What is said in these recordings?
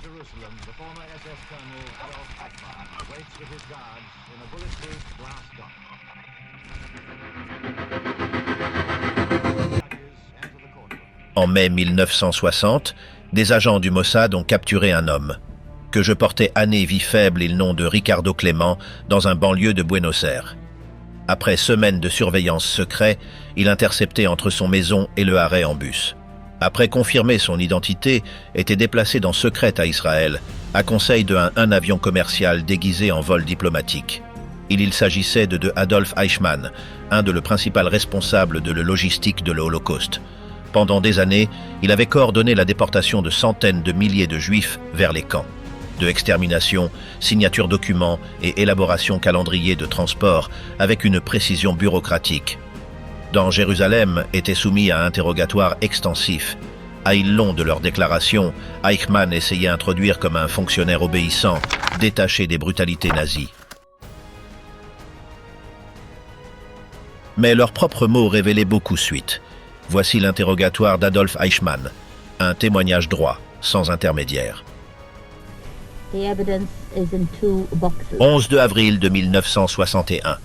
Jerusalem, the former SS Colonel Adolf Eichmann waits with his guards in a bulletproof glass dock. En mai 1960, des agents du Mossad ont capturé un homme, que je portais année vie faible et le nom de Ricardo Clément, dans un banlieue de Buenos Aires. Après semaines de surveillance secret, il interceptait entre son maison et le Haret en bus. Après confirmer son identité, était déplacé dans secrète à Israël, à conseil d'un avion commercial déguisé en vol diplomatique. Il s'agissait de Adolf Eichmann, un de le principal responsable de la logistique de l'Holocauste. Pendant des années, il avait coordonné la déportation de centaines de milliers de Juifs vers les camps. De extermination, signature documents et élaboration calendrier de transport avec une précision bureaucratique. Dans Jérusalem, étaient soumis à interrogatoire extensif. À ils long de leur déclaration, Eichmann essayait d'introduire comme un fonctionnaire obéissant, détaché des brutalités nazies. Mais leurs propres mots révélaient beaucoup suite. Voici l'interrogatoire d'Adolf Eichmann, un témoignage droit, sans intermédiaire. 11 avril de 1961.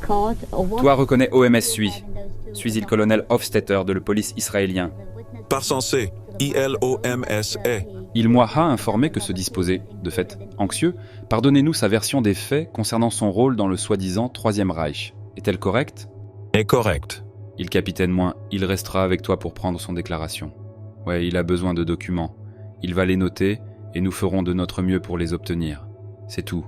Toi reconnais OMS suis-il le colonel Hofstetter de la police israélien. Par censé, ILOMSE. Il m'a informé que se disposait, de fait anxieux, par donnez-nous sa version des faits concernant son rôle dans le soi-disant Troisième Reich. Est-elle correcte? Est correcte. Il capitaine moins, il restera avec toi pour prendre son déclaration. Ouais, il a besoin de documents. Il va les noter et nous ferons de notre mieux pour les obtenir. C'est tout.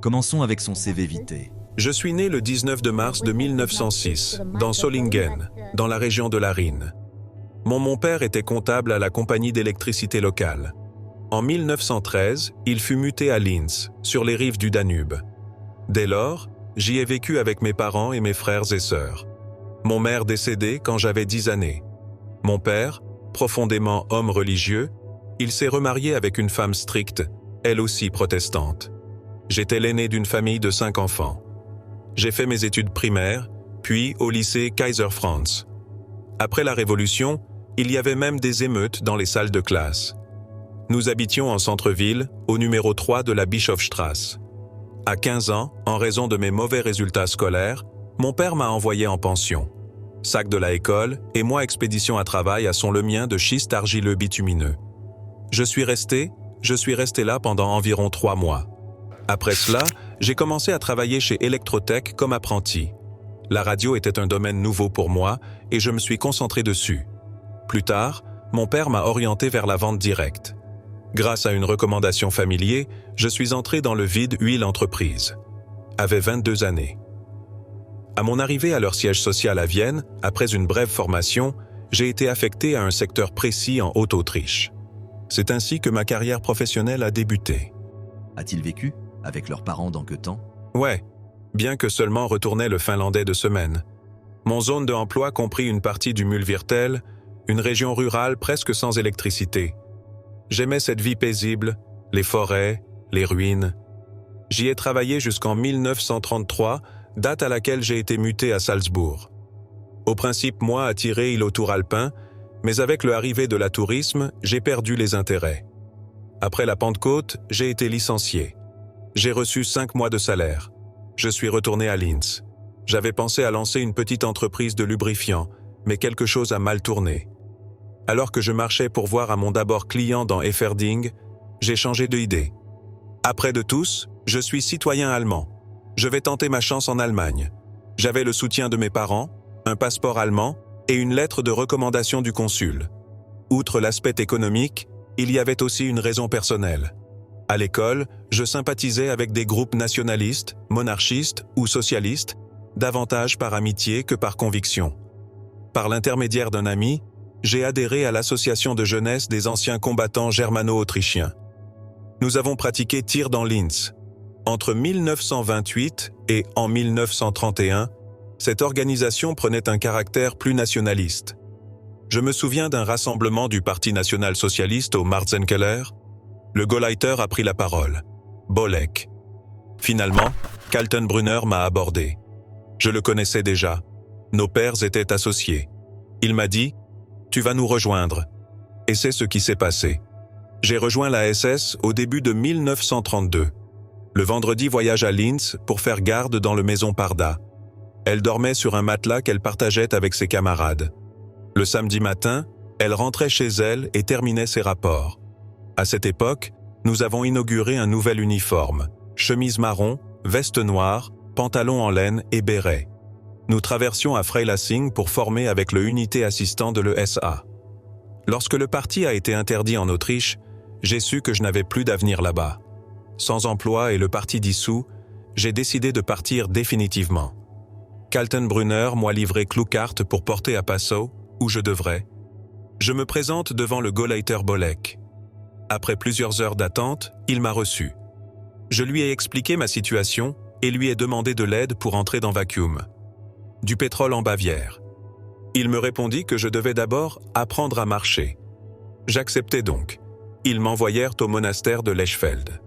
Commençons avec son CV vitae. Je suis né le 19 de mars de 1906, dans Solingen, dans la région de la Rhine. Mon père était comptable à la compagnie d'électricité locale. En 1913, il fut muté à Linz, sur les rives du Danube. Dès lors, j'y ai vécu avec mes parents et mes frères et sœurs. Mon mère décédée quand j'avais 10 années. Mon père, profondément homme religieux, il s'est remarié avec une femme stricte, elle aussi protestante. J'étais l'aîné d'une famille de 5 enfants. J'ai fait mes études primaires, puis au lycée Kaiser Franz. Après la Révolution, il y avait même des émeutes dans les salles de classe. Nous habitions en centre-ville, au numéro 3 de la Bischofstrasse. À 15 ans, en raison de mes mauvais résultats scolaires, mon père m'a envoyé en pension. Sac de la école et moi expédition à travail à Son-le-Mien de schiste argileux bitumineux. Je suis resté là pendant environ 3 mois. Après cela, j'ai commencé à travailler chez Electrotech comme apprenti. La radio était un domaine nouveau pour moi et je me suis concentré dessus. Plus tard, mon père m'a orienté vers la vente directe. Grâce à une recommandation familière, je suis entré dans le vide huile entreprise. Avait 22 années. À mon arrivée à leur siège social à Vienne, après une brève formation, j'ai été affecté à un secteur précis en Haute-Autriche. C'est ainsi que ma carrière professionnelle a débuté. A-t-il vécu avec leurs parents dans que temps? Ouais, bien que seulement retournait le finlandais de semaine. Mon zone d'emploi comprit une partie du Mulvirtel, une région rurale presque sans électricité. J'aimais cette vie paisible, les forêts, les ruines. J'y ai travaillé jusqu'en 1933, date à laquelle j'ai été muté à Salzbourg. Au principe, moi, attiré île autour alpin, mais avec l'arrivée de la tourisme, j'ai perdu les intérêts. Après la Pentecôte, j'ai été licencié. J'ai reçu 5 mois de salaire. Je suis retourné à Linz. J'avais pensé à lancer une petite entreprise de lubrifiant, mais quelque chose a mal tourné. Alors que je marchais pour voir à mon d'abord client dans Efferding, j'ai changé d'idée. Après de tous, je suis citoyen allemand. Je vais tenter ma chance en Allemagne. J'avais le soutien de mes parents, un passeport allemand et une lettre de recommandation du consul. Outre l'aspect économique, il y avait aussi une raison personnelle. À l'école, je sympathisais avec des groupes nationalistes, monarchistes ou socialistes, davantage par amitié que par conviction. Par l'intermédiaire d'un ami, j'ai adhéré à l'association de jeunesse des anciens combattants germano-autrichiens. Nous avons pratiqué tir dans Linz. Entre 1928 et en 1931, cette organisation prenait un caractère plus nationaliste. Je me souviens d'un rassemblement du Parti national-socialiste au Marzenzkeller. Le Gauleiter a pris la parole. Bolek. Finalement, Kaltenbrunner m'a abordé. Je le connaissais déjà. Nos pères étaient associés. Il m'a dit « Tu vas nous rejoindre ». Et c'est ce qui s'est passé. J'ai rejoint la SS au début de 1932. Le vendredi, voyage à Linz pour faire garde dans le maison Parda. Elle dormait sur un matelas qu'elle partageait avec ses camarades. Le samedi matin, elle rentrait chez elle et terminait ses rapports. À cette époque, nous avons inauguré un nouvel uniforme, chemise marron, veste noire, pantalon en laine et béret. Nous traversions à Freilassing pour former avec le unité assistant de l'ESA. Lorsque le parti a été interdit en Autriche, j'ai su que je n'avais plus d'avenir là-bas. Sans emploi et le parti dissous, j'ai décidé de partir définitivement. Kaltenbrunner m'a livré Kluckart pour porter à Passau, où je devrais. Je me présente devant le Gauleiter Bolek. Après plusieurs heures d'attente, il m'a reçu. Je lui ai expliqué ma situation et lui ai demandé de l'aide pour entrer dans Vacuum. Du pétrole en Bavière. Il me répondit que je devais d'abord apprendre à marcher. J'acceptai donc. Ils m'envoyèrent au monastère de Lechfeld.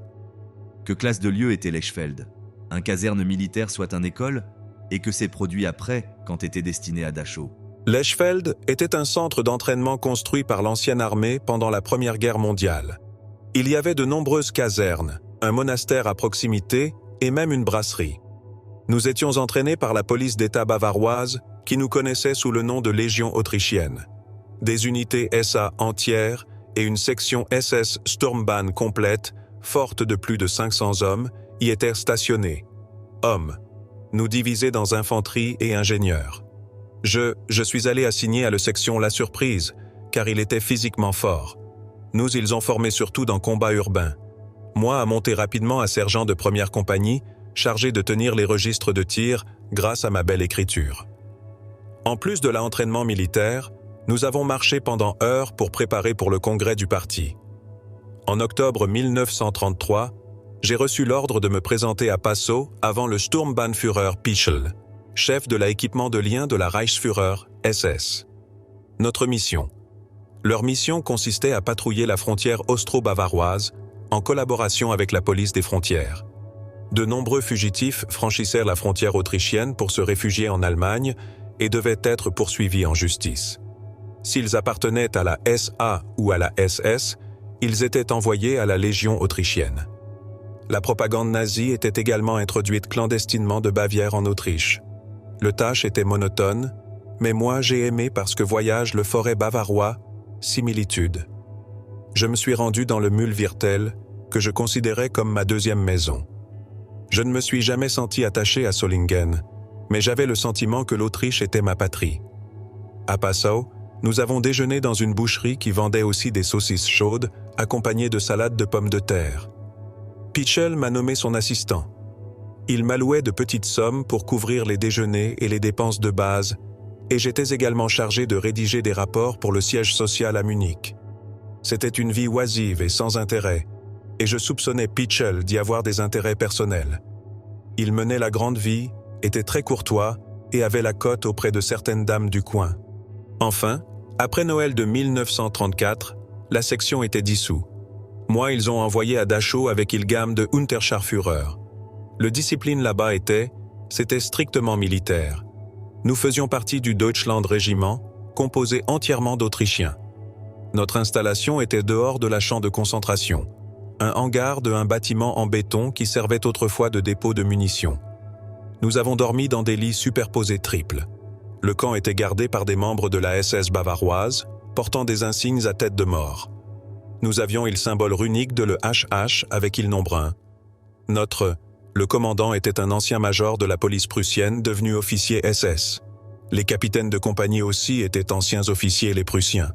Que classe de lieu était Lechfeld? Un caserne militaire soit une école? Et que s'est produit après, quand était destiné à Dachau? Lechfeld était un centre d'entraînement construit par l'ancienne armée pendant la Première Guerre mondiale. Il y avait de nombreuses casernes, un monastère à proximité et même une brasserie. Nous étions entraînés par la police d'État bavaroise qui nous connaissait sous le nom de Légion autrichienne. Des unités SA entières et une section SS Sturmbahn complète, forte de plus de 500 hommes, y étaient stationnés. Hommes, nous divisés dans infanterie et ingénieurs. Je suis allé assigner à la section La Surprise, car il était physiquement fort. Nous, ils ont formé surtout dans combat urbain. Moi, à monter rapidement à sergent de première compagnie, chargé de tenir les registres de tir grâce à ma belle écriture. En plus de l'entraînement militaire, nous avons marché pendant heures pour préparer pour le congrès du parti. En octobre 1933, j'ai reçu l'ordre de me présenter à Passau avant le Sturmbannführer Pichel, chef de l'équipement de liens de la Reichsführer SS. Notre mission. Leur mission consistait à patrouiller la frontière austro-bavaroise en collaboration avec la police des frontières. De nombreux fugitifs franchissèrent la frontière autrichienne pour se réfugier en Allemagne et devaient être poursuivis en justice. S'ils appartenaient à la SA ou à la SS, ils étaient envoyés à la Légion autrichienne. La propagande nazie était également introduite clandestinement de Bavière en Autriche. Le tâche était monotone, mais moi j'ai aimé parce que voyage le forêt bavarois, similitude. Je me suis rendu dans le Mühlviertel, que je considérais comme ma deuxième maison. Je ne me suis jamais senti attaché à Solingen, mais j'avais le sentiment que l'Autriche était ma patrie. À Passau, nous avons déjeuné dans une boucherie qui vendait aussi des saucisses chaudes, accompagnées de salades de pommes de terre. Pichel m'a nommé son assistant. Il m'allouait de petites sommes pour couvrir les déjeuners et les dépenses de base, et j'étais également chargé de rédiger des rapports pour le siège social à Munich. C'était une vie oisive et sans intérêt, et je soupçonnais Pichel d'y avoir des intérêts personnels. Il menait la grande vie, était très courtois et avait la cote auprès de certaines dames du coin. Enfin, après Noël de 1934, la section était dissoute. Moi, ils ont envoyé à Dachau avec Ilgam de Unterscharführer. Le discipline là-bas c'était strictement militaire. Nous faisions partie du Deutschland Régiment, composé entièrement d'Autrichiens. Notre installation était dehors de la champ de concentration, un hangar d'un bâtiment en béton qui servait autrefois de dépôt de munitions. Nous avons dormi dans des lits superposés triples. Le camp était gardé par des membres de la SS bavaroise, portant des insignes à tête de mort. Nous avions le symbole runique de le HH avec il nombre 1. Le commandant était un ancien major de la police prussienne devenu officier SS. Les capitaines de compagnie aussi étaient anciens officiers les Prussiens.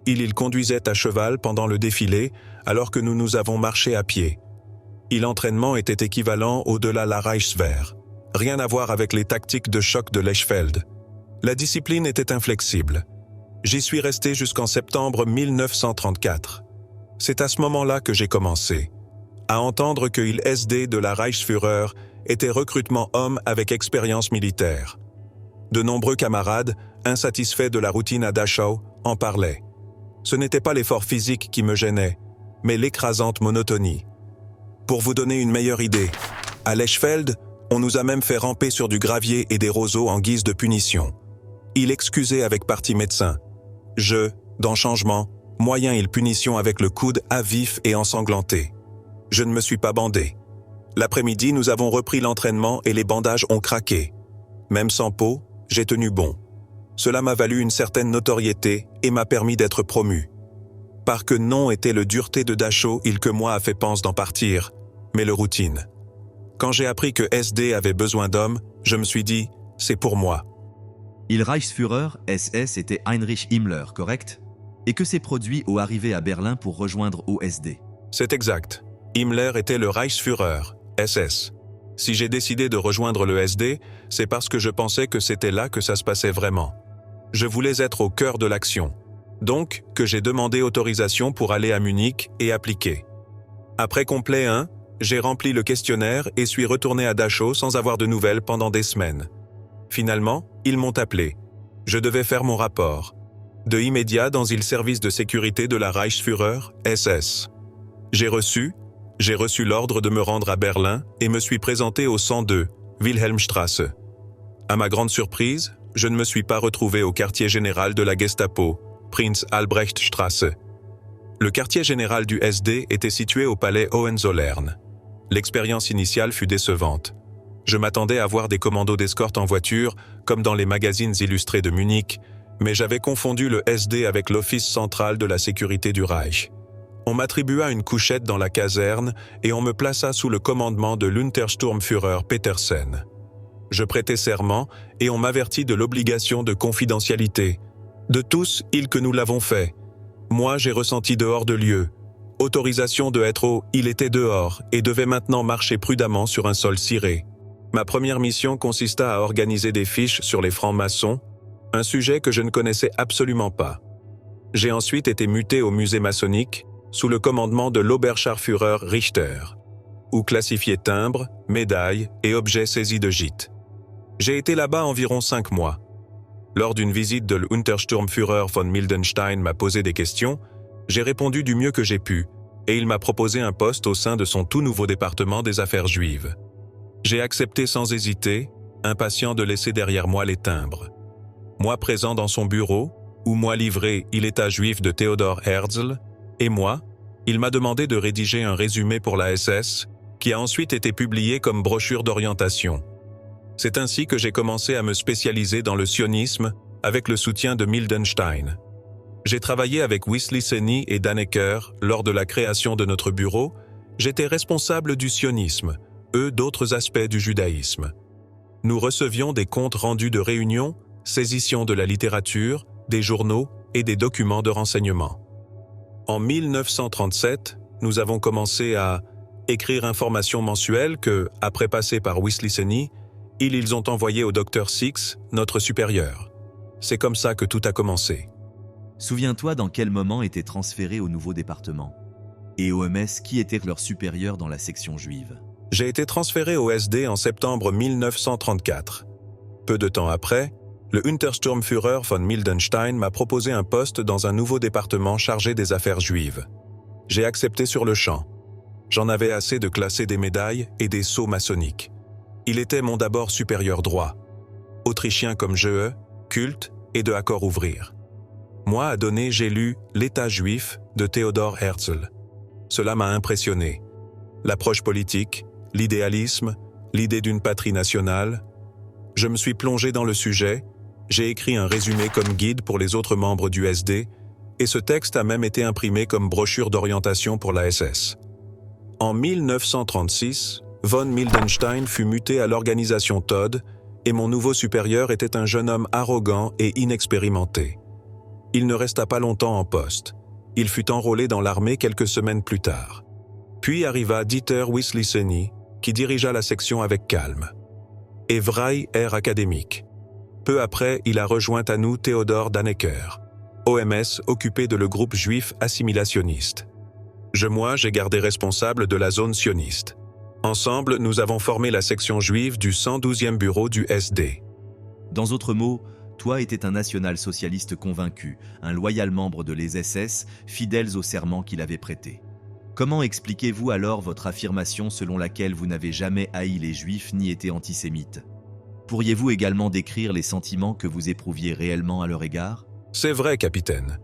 Il conduisait à cheval pendant le défilé alors que nous avons marché à pied. L'entraînement était équivalent au-delà la Reichswehr. Rien à voir avec les tactiques de choc de Lechfeld. La discipline était inflexible. J'y suis resté jusqu'en septembre 1934. C'est à ce moment-là que j'ai commencé à entendre que il SD de la Reichsführer était recrutement homme avec expérience militaire. De nombreux camarades, insatisfaits de la routine à Dachau, en parlaient. Ce n'était pas l'effort physique qui me gênait, mais l'écrasante monotonie. Pour vous donner une meilleure idée, à Lechfeld, on nous a même fait ramper sur du gravier et des roseaux en guise de punition. Il excusait avec parti médecin. Dans changement, Moyen il punition avec le coude à vif et ensanglanté. Je ne me suis pas bandé. L'après-midi, nous avons repris l'entraînement et les bandages ont craqué. Même sans peau, j'ai tenu bon. Cela m'a valu une certaine notoriété et m'a permis d'être promu. Par que non était le dureté de Dachau, il que moi a fait pense d'en partir, mais le routine. Quand j'ai appris que SD avait besoin d'hommes, je me suis dit, c'est pour moi. Il Reichsführer, SS, était Heinrich Himmler, correct? Et que s'est produit au arrivé à Berlin pour rejoindre OSD? C'est exact. Himmler était le Reichsführer, SS. Si j'ai décidé de rejoindre le SD, c'est parce que je pensais que c'était là que ça se passait vraiment. Je voulais être au cœur de l'action. Donc, que j'ai demandé autorisation pour aller à Munich et appliquer. Après complet 1, j'ai rempli le questionnaire et suis retourné à Dachau sans avoir de nouvelles pendant des semaines. Finalement, ils m'ont appelé. Je devais faire mon rapport. De immédiat dans le service de sécurité de la Reichsführer, SS. J'ai reçu l'ordre de me rendre à Berlin et me suis présenté au 102, Wilhelmstrasse. À ma grande surprise, je ne me suis pas retrouvé au quartier général de la Gestapo, Prinz Albrechtstrasse. Le quartier général du SD était situé au palais Hohenzollern. L'expérience initiale fut décevante. Je m'attendais à voir des commandos d'escorte en voiture, comme dans les magazines illustrés de Munich, mais j'avais confondu le SD avec l'Office central de la sécurité du Reich. On m'attribua une couchette dans la caserne et on me plaça sous le commandement de l'Untersturmführer Petersen. Je prêtai serment et on m'avertit de l'obligation de confidentialité. De tous, ils que nous l'avons fait. Moi, j'ai ressenti dehors de lieu. Autorisation de être au « il était dehors » et devait maintenant marcher prudemment sur un sol ciré. Ma première mission consista à organiser des fiches sur les francs-maçons, un sujet que je ne connaissais absolument pas. J'ai ensuite été muté au musée maçonnique, sous le commandement de l'Oberscharführer Richter, où classifier timbres, médailles et objets saisis de gîtes. J'ai été là-bas environ 5 mois. Lors d'une visite de l'Untersturmführer von Mildenstein m'a posé des questions, j'ai répondu du mieux que j'ai pu, et il m'a proposé un poste au sein de son tout nouveau département des affaires juives. J'ai accepté sans hésiter, impatient de laisser derrière moi les timbres. Moi présent dans son bureau, où moi livré il état juif de Theodor Herzl, et moi, il m'a demandé de rédiger un résumé pour la SS, qui a ensuite été publié comme brochure d'orientation. C'est ainsi que j'ai commencé à me spécialiser dans le sionisme avec le soutien de Mildenstein. J'ai travaillé avec Wisliceny et Dannecker lors de la création de notre bureau. J'étais responsable du sionisme, eux d'autres aspects du judaïsme. Nous recevions des comptes rendus de réunions, saisissions de la littérature, des journaux et des documents de renseignement. En 1937, nous avons commencé à écrire informations mensuelles que, après passer par Wisliceny, ils ont envoyé au Dr Six, notre supérieur. C'est comme ça que tout a commencé. Souviens-toi dans quel moment étaient transférés au nouveau département. Et au MS, qui était leur supérieur dans la section juive? J'ai été transféré au SD en septembre 1934. Peu de temps après, le Untersturmführer von Mildenstein m'a proposé un poste dans un nouveau département chargé des affaires juives. J'ai accepté sur le champ. J'en avais assez de classer des médailles et des sceaux maçonniques. Il était mon d'abord supérieur droit. Autrichien comme je, culte et de accord ouvrir. Moi, à donner, j'ai lu L'État juif de Theodor Herzl. Cela m'a impressionné. L'approche politique, l'idéalisme, l'idée d'une patrie nationale. Je me suis plongé dans le sujet, j'ai écrit un résumé comme guide pour les autres membres du SD, et ce texte a même été imprimé comme brochure d'orientation pour la SS. En 1936, von Mildenstein fut muté à l'organisation Todd, et mon nouveau supérieur était un jeune homme arrogant et inexpérimenté. Il ne resta pas longtemps en poste. Il fut enrôlé dans l'armée quelques semaines plus tard. Puis arriva Dieter Wisliceny, qui dirigea la section avec calme. Et Vrij Air académique. Peu après, il a rejoint à nous Theodor Dannecker, OMS occupé de le groupe juif assimilationniste. J'ai gardé responsable de la zone sioniste. Ensemble, nous avons formé la section juive du 112e bureau du SD. Dans d'autres mots, toi étais un national-socialiste convaincu, un loyal membre de les SS, fidèles au serment qu'il avait prêté. Comment expliquez-vous alors votre affirmation selon laquelle vous n'avez jamais haï les Juifs ni été antisémite? Pourriez-vous également décrire les sentiments que vous éprouviez réellement à leur égard? C'est vrai, capitaine.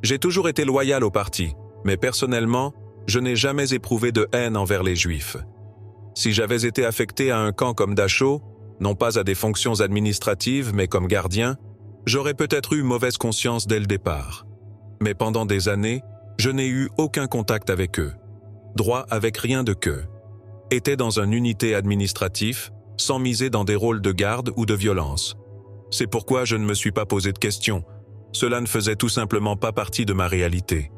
J'ai toujours été loyal au parti, mais personnellement, je n'ai jamais éprouvé de haine envers les Juifs. Si j'avais été affecté à un camp comme Dachau, non pas à des fonctions administratives, mais comme gardien, j'aurais peut-être eu mauvaise conscience dès le départ. Mais pendant des années, je n'ai eu aucun contact avec eux. Droit avec rien de queue. Était dans une unité administrative, sans miser dans des rôles de garde ou de violence. C'est pourquoi je ne me suis pas posé de questions. Cela ne faisait tout simplement pas partie de ma réalité.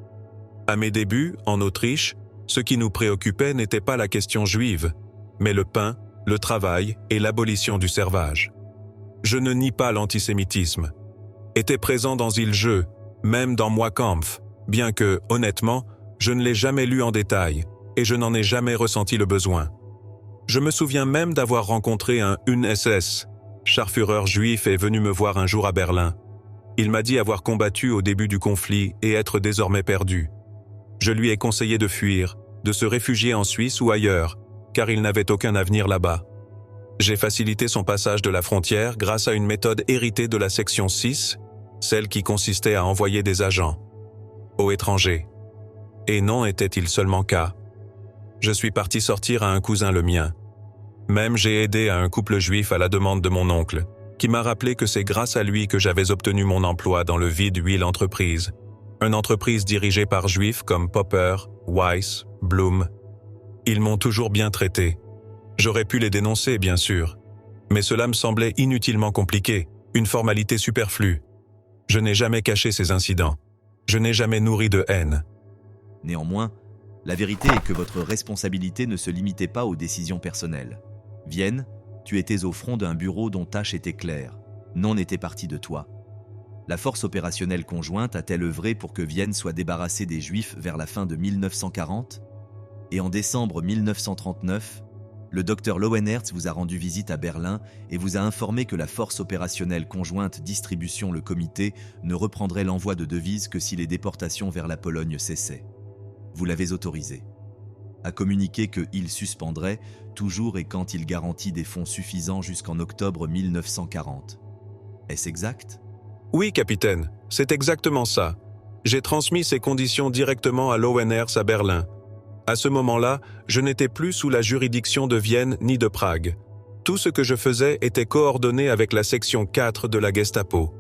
À mes débuts, en Autriche, ce qui nous préoccupait n'était pas la question juive, mais le pain, le travail et l'abolition du servage. Je ne nie pas l'antisémitisme. Était présent dans Il Jeu, même dans Moi Kampf, bien que, honnêtement, je ne l'ai jamais lu en détail et je n'en ai jamais ressenti le besoin. Je me souviens même d'avoir rencontré un UNSS, Scharführer juif est venu me voir un jour à Berlin. Il m'a dit avoir combattu au début du conflit et être désormais perdu. Je lui ai conseillé de fuir, de se réfugier en Suisse ou ailleurs, car il n'avait aucun avenir là-bas. J'ai facilité son passage de la frontière grâce à une méthode héritée de la section 6, celle qui consistait à envoyer des agents aux étrangers. Et non était-il seulement cas. Je suis parti sortir à un cousin le mien. Même j'ai aidé à un couple juif à la demande de mon oncle, qui m'a rappelé que c'est grâce à lui que j'avais obtenu mon emploi dans le Vide Huile Entreprise, une entreprise dirigée par juifs comme Popper, Weiss, Blum. Ils m'ont toujours bien traité. J'aurais pu les dénoncer, bien sûr, mais cela me semblait inutilement compliqué, une formalité superflue. Je n'ai jamais caché ces incidents. Je n'ai jamais nourri de haine. Néanmoins, la vérité est que votre responsabilité ne se limitait pas aux décisions personnelles. Vienne, tu étais au front d'un bureau dont tâche était claire. Non n'était partie de toi. La force opérationnelle conjointe a-t-elle œuvré pour que Vienne soit débarrassée des Juifs vers la fin de 1940 ? Et en décembre 1939, le docteur Lowenherz vous a rendu visite à Berlin et vous a informé que la force opérationnelle conjointe Distribution le Comité ne reprendrait l'envoi de devises que si les déportations vers la Pologne cessaient. Vous l'avez autorisé. A communiqué qu'il suspendrait, toujours et quand il garantit des fonds suffisants jusqu'en octobre 1940. Est-ce exact ? Oui, capitaine, c'est exactement ça. J'ai transmis ces conditions directement à Lowenherz à Berlin. À ce moment-là, je n'étais plus sous la juridiction de Vienne ni de Prague. Tout ce que je faisais était coordonné avec la section 4 de la Gestapo.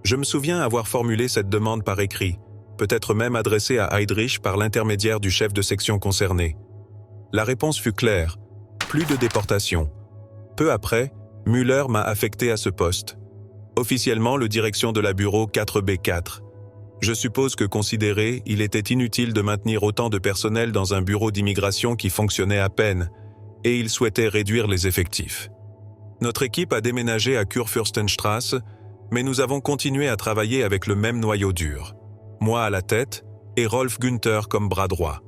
Je me souviens avoir formulé cette demande par écrit, peut-être même adressée à Heydrich par l'intermédiaire du chef de section concerné. La réponse fut claire, plus de déportation. Peu après, Müller m'a affecté à ce poste. Officiellement, le direction de la bureau 4B4. Je suppose que considéré, il était inutile de maintenir autant de personnel dans un bureau d'immigration qui fonctionnait à peine, et il souhaitait réduire les effectifs. Notre équipe a déménagé à Kurfürstenstrasse, mais nous avons continué à travailler avec le même noyau dur. Moi à la tête et Rolf Günther comme bras droit.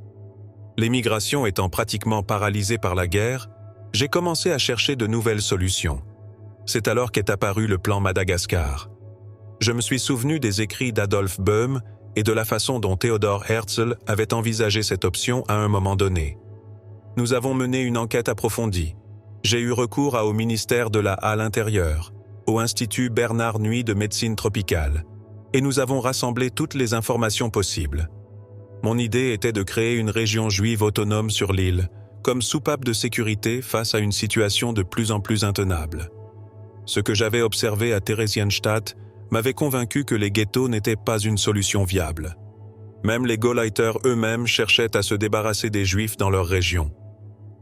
L'émigration étant pratiquement paralysée par la guerre, j'ai commencé à chercher de nouvelles solutions. C'est alors qu'est apparu le plan Madagascar. Je me suis souvenu des écrits d'Adolf Böhm et de la façon dont Theodor Herzl avait envisagé cette option à un moment donné. Nous avons mené une enquête approfondie. J'ai eu recours au ministère de la Halle intérieure, au Institut Bernard Nuit de médecine tropicale, et nous avons rassemblé toutes les informations possibles. Mon idée était de créer une région juive autonome sur l'île, comme soupape de sécurité face à une situation de plus en plus intenable. Ce que j'avais observé à Theresienstadt m'avait convaincu que les ghettos n'étaient pas une solution viable. Même les Gauleiter eux-mêmes cherchaient à se débarrasser des Juifs dans leur région.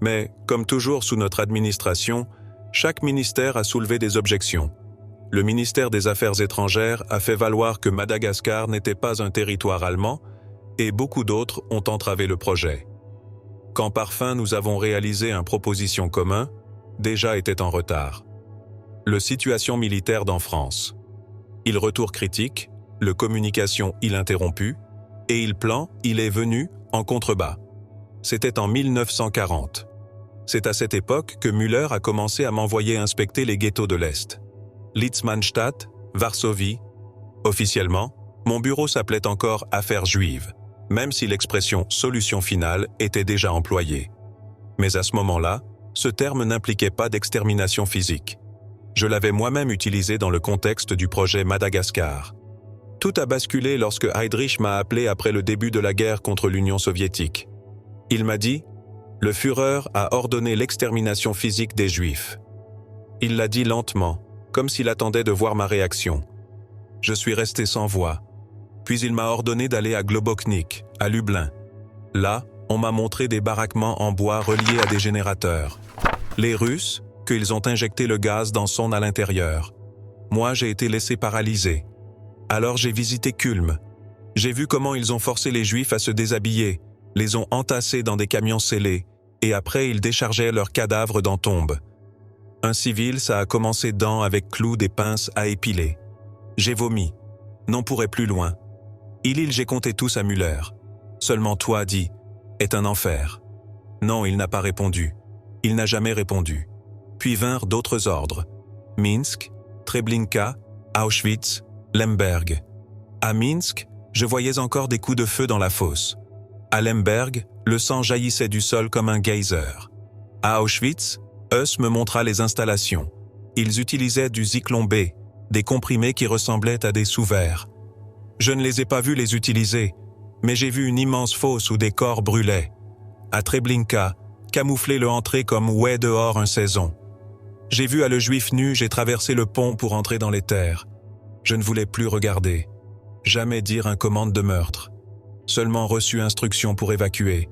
Mais, comme toujours sous notre administration, chaque ministère a soulevé des objections. Le ministère des Affaires étrangères a fait valoir que Madagascar n'était pas un territoire allemand, et beaucoup d'autres ont entravé le projet. Quand par fin nous avons réalisé une proposition commune, déjà était en retard. Le situation militaire dans France. Il retour critique, le communication il interrompu, et il plan il est venu en contrebas. C'était en 1940. C'est à cette époque que Müller a commencé à m'envoyer inspecter les ghettos de l'Est. Litzmannstadt, Varsovie. Officiellement, mon bureau s'appelait encore Affaires juives, même si l'expression « solution finale » était déjà employée. Mais à ce moment-là, ce terme n'impliquait pas d'extermination physique. Je l'avais moi-même utilisé dans le contexte du projet Madagascar. Tout a basculé lorsque Heydrich m'a appelé après le début de la guerre contre l'Union soviétique. Il m'a dit « Le Führer a ordonné l'extermination physique des Juifs ». Il l'a dit lentement, comme s'il attendait de voir ma réaction. Je suis resté sans voix. Puis il m'a ordonné d'aller à Globoknik, à Lublin. Là, on m'a montré des baraquements en bois reliés à des générateurs. Les Russes, qu'ils ont injecté le gaz dans son à l'intérieur. Moi, j'ai été laissé paralysé. Alors j'ai visité Kulm. J'ai vu comment ils ont forcé les Juifs à se déshabiller, les ont entassés dans des camions scellés, et après ils déchargeaient leurs cadavres dans tombes. Un civil, ça a commencé dedans avec clous des pinces à épiler. J'ai vomi. N'en pourrais plus loin. Il, j'ai compté tous à Müller. Seulement toi, dit, est un enfer. Non, il n'a pas répondu. Il n'a jamais répondu. Puis vinrent d'autres ordres. Minsk, Treblinka, Auschwitz, Lemberg. À Minsk, je voyais encore des coups de feu dans la fosse. À Lemberg, le sang jaillissait du sol comme un geyser. À Auschwitz, Heuss me montra les installations. Ils utilisaient du Zyklon B, des comprimés qui ressemblaient à des sous-verts. Je ne les ai pas vus les utiliser, mais j'ai vu une immense fosse où des corps brûlaient. À Treblinka, camoufler le entrée comme ouais dehors un saison. J'ai vu à le juif nu, j'ai traversé le pont pour entrer dans les terres. Je ne voulais plus regarder. Jamais dire un commande de meurtre. Seulement reçu instruction pour évacuer.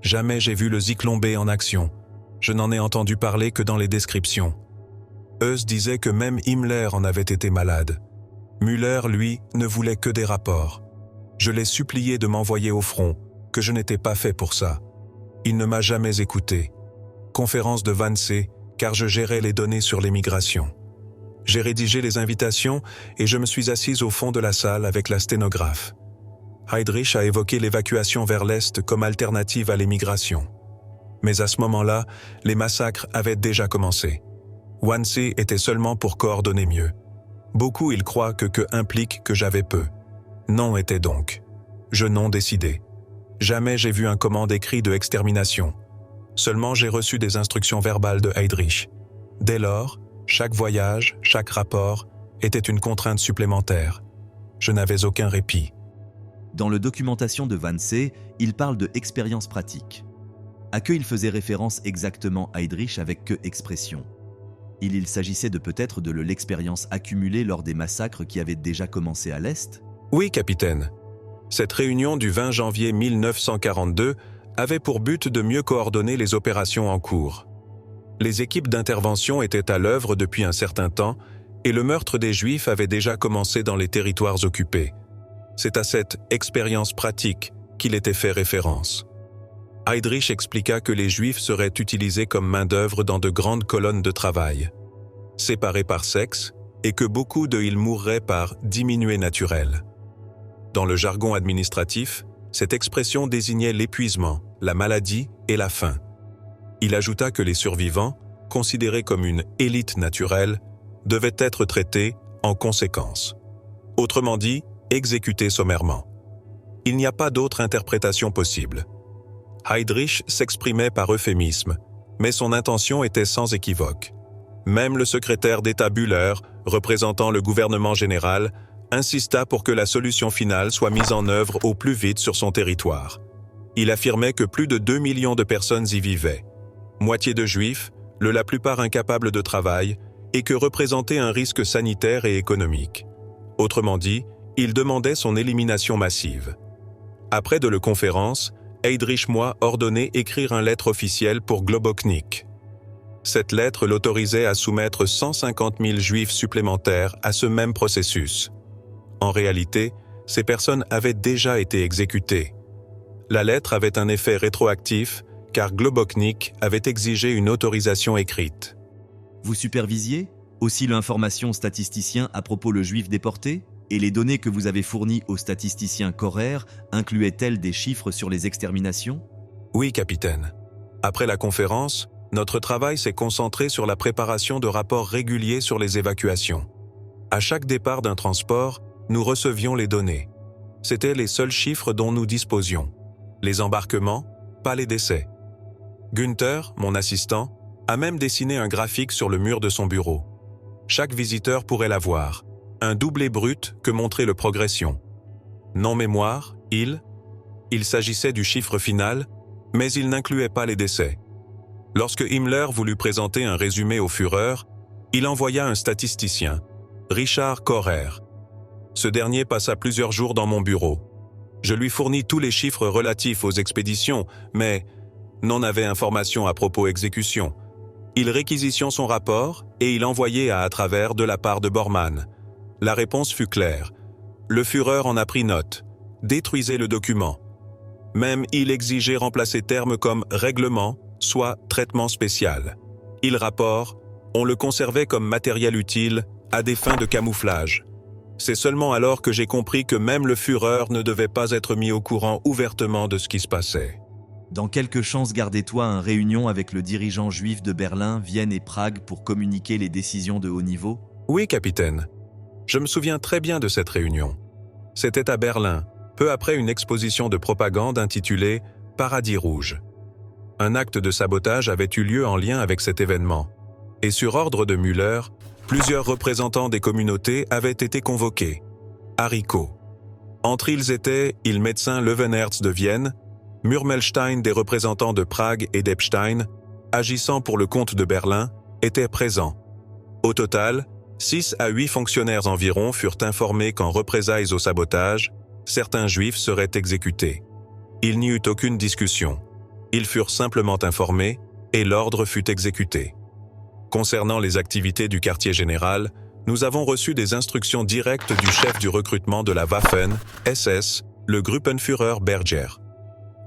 Jamais j'ai vu le Zyklon B en action. Je n'en ai entendu parler que dans les descriptions. Heuss disait que même Himmler en avait été malade. Müller, lui, ne voulait que des rapports. Je l'ai supplié de m'envoyer au front, que je n'étais pas fait pour ça. Il ne m'a jamais écouté. Conférence de Wannsee, car je gérais les données sur l'émigration. J'ai rédigé les invitations et je me suis assise au fond de la salle avec la sténographe. Heydrich a évoqué l'évacuation vers l'Est comme alternative à l'émigration. Mais à ce moment-là, les massacres avaient déjà commencé. Wannsee était seulement pour coordonner mieux. Beaucoup ils croient que implique que j'avais peu. Non était donc. Je n'en décidé. Jamais j'ai vu un commande écrit de extermination. Seulement j'ai reçu des instructions verbales de Heydrich. Dès lors, chaque voyage, chaque rapport était une contrainte supplémentaire. Je n'avais aucun répit. Dans le documentation de Wannsee, il parle de expérience pratique. À que il faisait référence exactement Heydrich avec que expression? Il s'agissait de peut-être de l'expérience accumulée lors des massacres qui avaient déjà commencé à l'Est? Oui, capitaine. Cette réunion du 20 janvier 1942 avait pour but de mieux coordonner les opérations en cours. Les équipes d'intervention étaient à l'œuvre depuis un certain temps et le meurtre des Juifs avait déjà commencé dans les territoires occupés. C'est à cette expérience pratique qu'il était fait référence. Heydrich expliqua que les Juifs seraient utilisés comme main-d'œuvre dans de grandes colonnes de travail, séparés par sexe, et que beaucoup ils mourraient par diminué naturel. Dans le jargon administratif, cette expression désignait l'épuisement, la maladie et la faim. Il ajouta que les survivants, considérés comme une élite naturelle, devaient être traités en conséquence. Autrement dit, exécutés sommairement. Il n'y a pas d'autre interprétation possible. Heydrich s'exprimait par euphémisme, mais son intention était sans équivoque. Même le secrétaire d'État Bühler, représentant le gouvernement général, insista pour que la solution finale soit mise en œuvre au plus vite sur son territoire. Il affirmait que plus de 2 millions de personnes y vivaient, moitié de juifs, la plupart incapables de travail, et que représentait un risque sanitaire et économique. Autrement dit, il demandait son élimination massive. Après de la conférence, Heydrich moi ordonné écrire une lettre officielle pour Globoknik. Cette lettre l'autorisait à soumettre 150 000 juifs supplémentaires à ce même processus. En réalité, ces personnes avaient déjà été exécutées. La lettre avait un effet rétroactif car Globoknik avait exigé une autorisation écrite. Vous supervisiez aussi l'information statisticien à propos le juif déporté? Et les données que vous avez fournies aux statisticiens Korer incluaient-elles des chiffres sur les exterminations? Oui, capitaine. Après la conférence, notre travail s'est concentré sur la préparation de rapports réguliers sur les évacuations. À chaque départ d'un transport, nous recevions les données. C'étaient les seuls chiffres dont nous disposions. Les embarquements, pas les décès. Günther, mon assistant, a même dessiné un graphique sur le mur de son bureau. Chaque visiteur pourrait la voir. un doublé brut que montrait le progression. Non-mémoire, il s'agissait du chiffre final, mais il n'incluait pas les décès. Lorsque Himmler voulut présenter un résumé au Führer, il envoya un statisticien, Richard Kohrer. Ce dernier passa plusieurs jours dans mon bureau. Je lui fournis tous les chiffres relatifs aux expéditions, mais n'en avait information à propos exécution. Il réquisitionne son rapport et il envoyait à travers de la part de Bormann. La réponse fut claire. Le Führer en a pris note. Détruisez le document. Même il exigeait remplacer termes comme règlement, soit traitement spécial. Il rapport, on le conservait comme matériel utile à des fins de camouflage. C'est seulement alors que j'ai compris que même le Führer ne devait pas être mis au courant ouvertement de ce qui se passait. Dans quelques chances gardez-toi une réunion avec le dirigeant juif de Berlin, Vienne et Prague pour communiquer les décisions de haut niveau? Oui, capitaine. Je me souviens très bien de cette réunion. C'était à Berlin, peu après une exposition de propagande intitulée « Paradis rouge ». Un acte de sabotage avait eu lieu en lien avec cet événement. Et sur ordre de Müller, plusieurs représentants des communautés avaient été convoqués. Haricots. Entre ils étaient il médecin Löwenherz de Vienne, Murmelstein des représentants de Prague et d'Epstein, agissant pour le compte de Berlin, étaient présents. Au total, 6 à 8 fonctionnaires environ furent informés qu'en représailles au sabotage, certains juifs seraient exécutés. Il n'y eut aucune discussion. Ils furent simplement informés et l'ordre fut exécuté. Concernant les activités du quartier général, nous avons reçu des instructions directes du chef du recrutement de la Waffen, SS, le Gruppenführer Berger.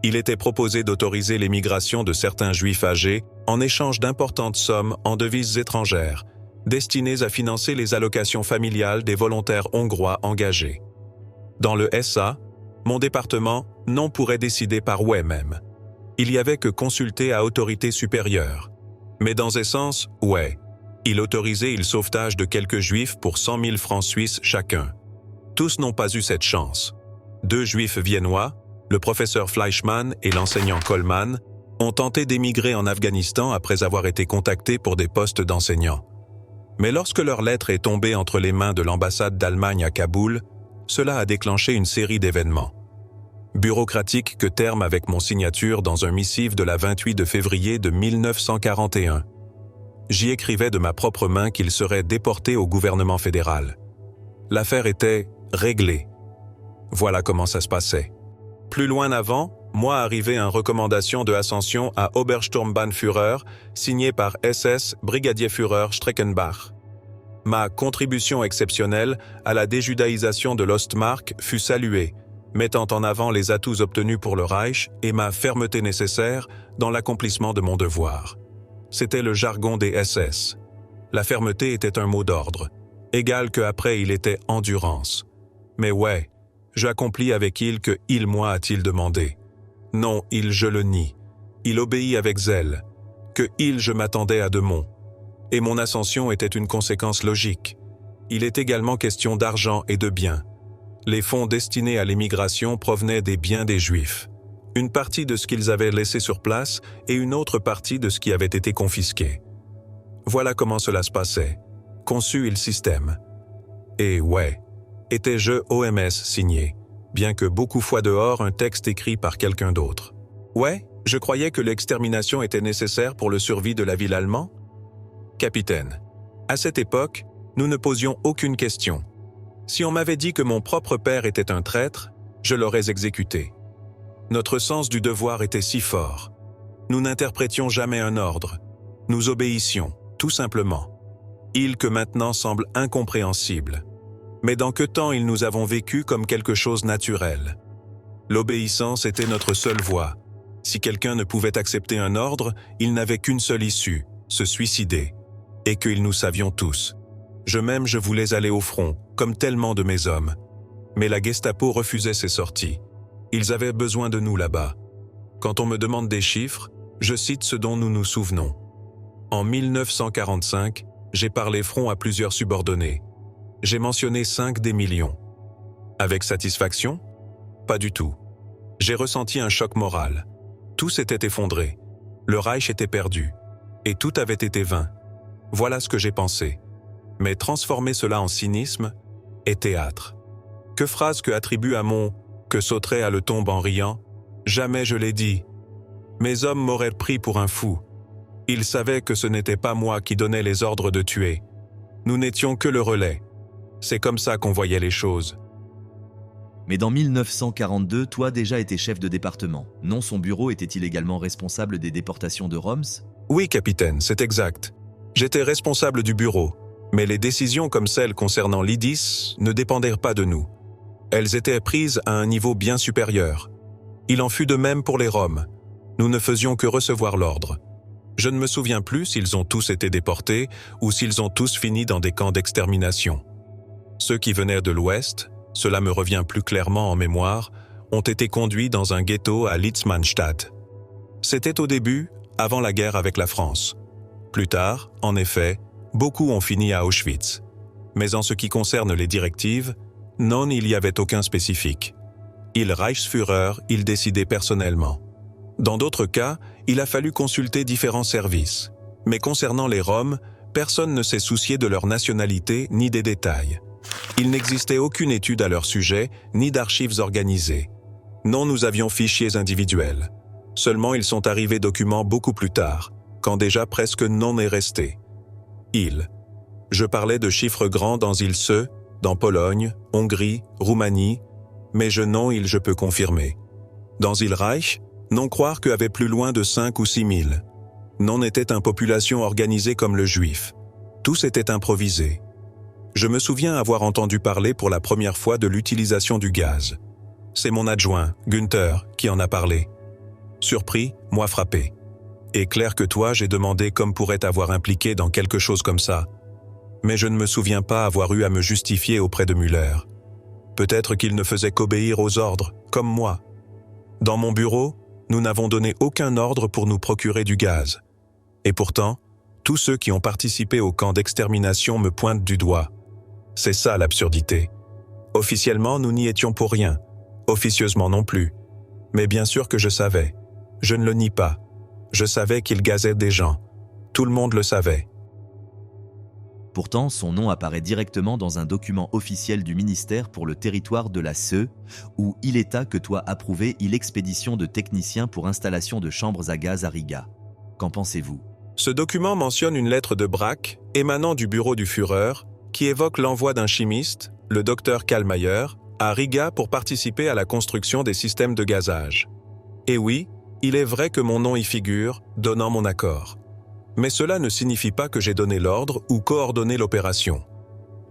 Il était proposé d'autoriser l'émigration de certains juifs âgés en échange d'importantes sommes en devises étrangères, destinées à financer les allocations familiales des volontaires hongrois engagés. Dans le SA, mon département non pourrait décider par même. Il y avait que consulter à autorité supérieure. Mais dans essence, il autorisait le sauvetage de quelques juifs pour 100 000 francs suisses chacun. Tous n'ont pas eu cette chance. 2 juifs viennois, le professeur Fleischmann et l'enseignant Coleman, ont tenté d'émigrer en Afghanistan après avoir été contactés pour des postes d'enseignants. Mais lorsque leur lettre est tombée entre les mains de l'ambassade d'Allemagne à Kaboul, cela a déclenché une série d'événements. Bureaucratique que terme avec mon signature dans un missive de la 28 février de 1941. J'y écrivais de ma propre main qu'ils seraient déportés au gouvernement fédéral. L'affaire était réglée. Voilà comment ça se passait. Plus loin avant, moi arrivait une recommandation de ascension à Obersturmbannführer signée par SS Brigadierführer Streckenbach. Ma contribution exceptionnelle à la déjudaïsation de l'Ostmark fut saluée, mettant en avant les atouts obtenus pour le Reich et ma fermeté nécessaire dans l'accomplissement de mon devoir. C'était le jargon des SS. La fermeté était un mot d'ordre, égal qu'après il était endurance. Mais j'accomplis avec il que il moi a-t-il demandé. Non, il je le nie. Il obéit avec zèle. Que il je m'attendais à de mon. Et mon ascension était une conséquence logique. Il est également question d'argent et de biens. Les fonds destinés à l'émigration provenaient des biens des Juifs. Une partie de ce qu'ils avaient laissé sur place et une autre partie de ce qui avait été confisqué. Voilà comment cela se passait. Conçu le système. Et étais-je OMS signé, bien que beaucoup fois dehors un texte écrit par quelqu'un d'autre. Je croyais que l'extermination était nécessaire pour le survie de la ville allemande. Capitaine, à cette époque, nous ne posions aucune question. Si on m'avait dit que mon propre père était un traître, je l'aurais exécuté. Notre sens du devoir était si fort. Nous n'interprétions jamais un ordre. Nous obéissions, tout simplement. Il que maintenant semble incompréhensible. Mais dans que temps ils nous avons vécu comme quelque chose naturel. L'obéissance était notre seule voie. Si quelqu'un ne pouvait accepter un ordre, il n'avait qu'une seule issue, se suicider. Et que nous savions tous. Je voulais aller au front, comme tellement de mes hommes. Mais la Gestapo refusait ces sorties. Ils avaient besoin de nous là-bas. Quand on me demande des chiffres, je cite ce dont nous nous souvenons. En 1945, j'ai parlé front à plusieurs subordonnés. J'ai mentionné 5 des millions. Avec satisfaction? Pas du tout. J'ai ressenti un choc moral. Tout s'était effondré. Le Reich était perdu. Et tout avait été vain. Voilà ce que j'ai pensé. Mais transformer cela en cynisme, et théâtre. Que phrase que attribue à mon « que sauterait à le tombe en riant » ? Jamais je l'ai dit. Mes hommes m'auraient pris pour un fou. Ils savaient que ce n'était pas moi qui donnais les ordres de tuer. Nous n'étions que le relais. C'est comme ça qu'on voyait les choses. Mais dans 1942, toi déjà étais chef de département. Non, son bureau était-il également responsable des déportations de Roms? Oui, capitaine, c'est exact. J'étais responsable du bureau, mais les décisions comme celles concernant l'IDIS ne dépendaient pas de nous. Elles étaient prises à un niveau bien supérieur. Il en fut de même pour les Roms. Nous ne faisions que recevoir l'ordre. Je ne me souviens plus s'ils ont tous été déportés ou s'ils ont tous fini dans des camps d'extermination. Ceux qui venaient de l'Ouest, cela me revient plus clairement en mémoire, ont été conduits dans un ghetto à Litzmannstadt. C'était au début, avant la guerre avec la France. Plus tard, en effet, beaucoup ont fini à Auschwitz. Mais en ce qui concerne les directives, non, il n'y avait aucun spécifique. Il Reichsführer, il décidait personnellement. Dans d'autres cas, il a fallu consulter différents services. Mais concernant les Roms, personne ne s'est soucié de leur nationalité ni des détails. Il n'existait aucune étude à leur sujet, ni d'archives organisées. Non, nous avions fichiers individuels. Seulement ils sont arrivés documents beaucoup plus tard, quand déjà presque non est resté. Il. Je parlais de chiffres grands dans Ilse, dans Pologne, Hongrie, Roumanie, mais je peux confirmer. Dans Il Reich, non croire qu'il y avait plus loin de 5 ou 6 000. Non était une population organisée comme le juif. Tous étaient improvisés. Je me souviens avoir entendu parler pour la première fois de l'utilisation du gaz. C'est mon adjoint, Günther, qui en a parlé. Surpris, moi frappé. Et clair que toi, j'ai demandé comme pourrait avoir impliqué dans quelque chose comme ça. Mais je ne me souviens pas avoir eu à me justifier auprès de Müller. Peut-être qu'il ne faisait qu'obéir aux ordres, comme moi. Dans mon bureau, nous n'avons donné aucun ordre pour nous procurer du gaz. Et pourtant, tous ceux qui ont participé au camp d'extermination me pointent du doigt. C'est ça l'absurdité. Officiellement, nous n'y étions pour rien. Officieusement non plus. Mais bien sûr que je savais. Je ne le nie pas. Je savais qu'ils gazaient des gens. Tout le monde le savait. Pourtant, son nom apparaît directement dans un document officiel du ministère pour le territoire de la SE, où il est que toi approuvé l'expédition de techniciens pour installation de chambres à gaz à Riga. Qu'en pensez-vous? Ce document mentionne une lettre de Braque, émanant du bureau du Führer, qui évoque l'envoi d'un chimiste, le docteur Kallmayer, à Riga pour participer à la construction des systèmes de gazage. Et oui, il est vrai que mon nom y figure, donnant mon accord. Mais cela ne signifie pas que j'ai donné l'ordre ou coordonné l'opération.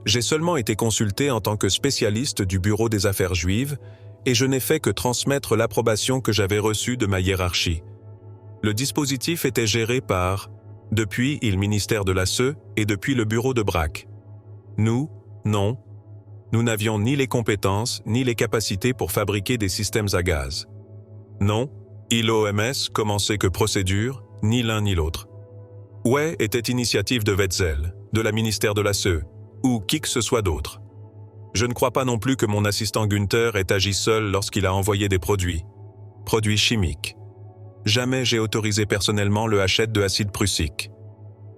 J'ai seulement été consulté en tant que spécialiste du Bureau des Affaires juives et je n'ai fait que transmettre l'approbation que j'avais reçue de ma hiérarchie. Le dispositif était géré par, depuis le ministère de la SE et depuis le bureau de Braque. Nous, non. Nous n'avions ni les compétences ni les capacités pour fabriquer des systèmes à gaz. Non, l'OMS commençait que procédure, ni l'un ni l'autre. Ouais était initiative de Wetzel, de la ministère de la SE, ou qui que ce soit d'autre. Je ne crois pas non plus que mon assistant Günther ait agi seul lorsqu'il a envoyé des produits chimiques. Jamais j'ai autorisé personnellement le hachette de acide prussique.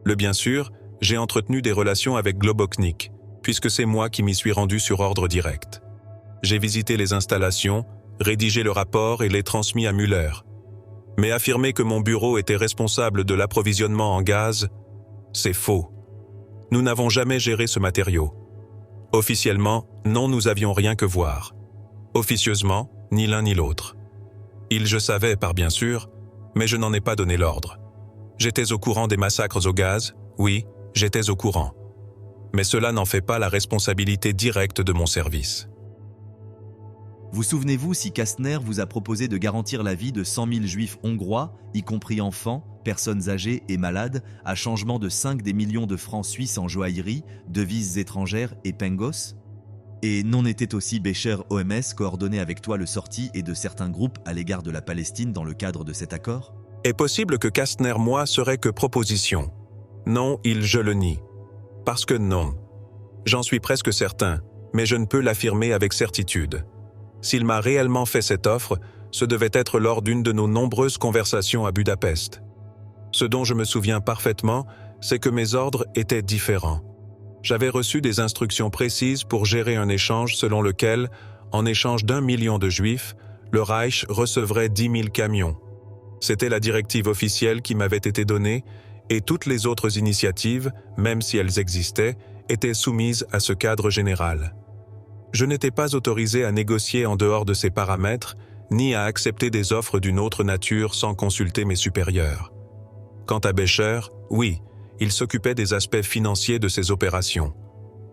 Bien sûr, j'ai entretenu des relations avec Globoknik, puisque c'est moi qui m'y suis rendu sur ordre direct. J'ai visité les installations, rédigé le rapport et l'ai transmis à Müller. Mais affirmer que mon bureau était responsable de l'approvisionnement en gaz, c'est faux. Nous n'avons jamais géré ce matériau. Officiellement, non, nous avions rien que voir. Officieusement, ni l'un ni l'autre. Je savais, par bien sûr, mais je n'en ai pas donné l'ordre. J'étais au courant des massacres au gaz, oui, j'étais au courant. Mais cela n'en fait pas la responsabilité directe de mon service. Vous souvenez-vous si Kastner vous a proposé de garantir la vie de 100 000 juifs hongrois, y compris enfants, personnes âgées et malades, à changement de 5 des millions de francs suisses en joaillerie, devises étrangères et pengos? Et non était aussi Becher OMS coordonné avec toi le sortie et de certains groupes à l'égard de la Palestine dans le cadre de cet accord? Est possible que Kastner, moi, serait que proposition. Non, je le nie. Parce que non. J'en suis presque certain, mais je ne peux l'affirmer avec certitude. S'il m'a réellement fait cette offre, ce devait être lors d'une de nos nombreuses conversations à Budapest. Ce dont je me souviens parfaitement, c'est que mes ordres étaient différents. J'avais reçu des instructions précises pour gérer un échange selon lequel, en échange d'1 million de Juifs, le Reich recevrait 10 000 camions. C'était la directive officielle qui m'avait été donnée, et toutes les autres initiatives, même si elles existaient, étaient soumises à ce cadre général. Je n'étais pas autorisé à négocier en dehors de ces paramètres, ni à accepter des offres d'une autre nature sans consulter mes supérieurs. Quant à Becher, oui, il s'occupait des aspects financiers de ces opérations.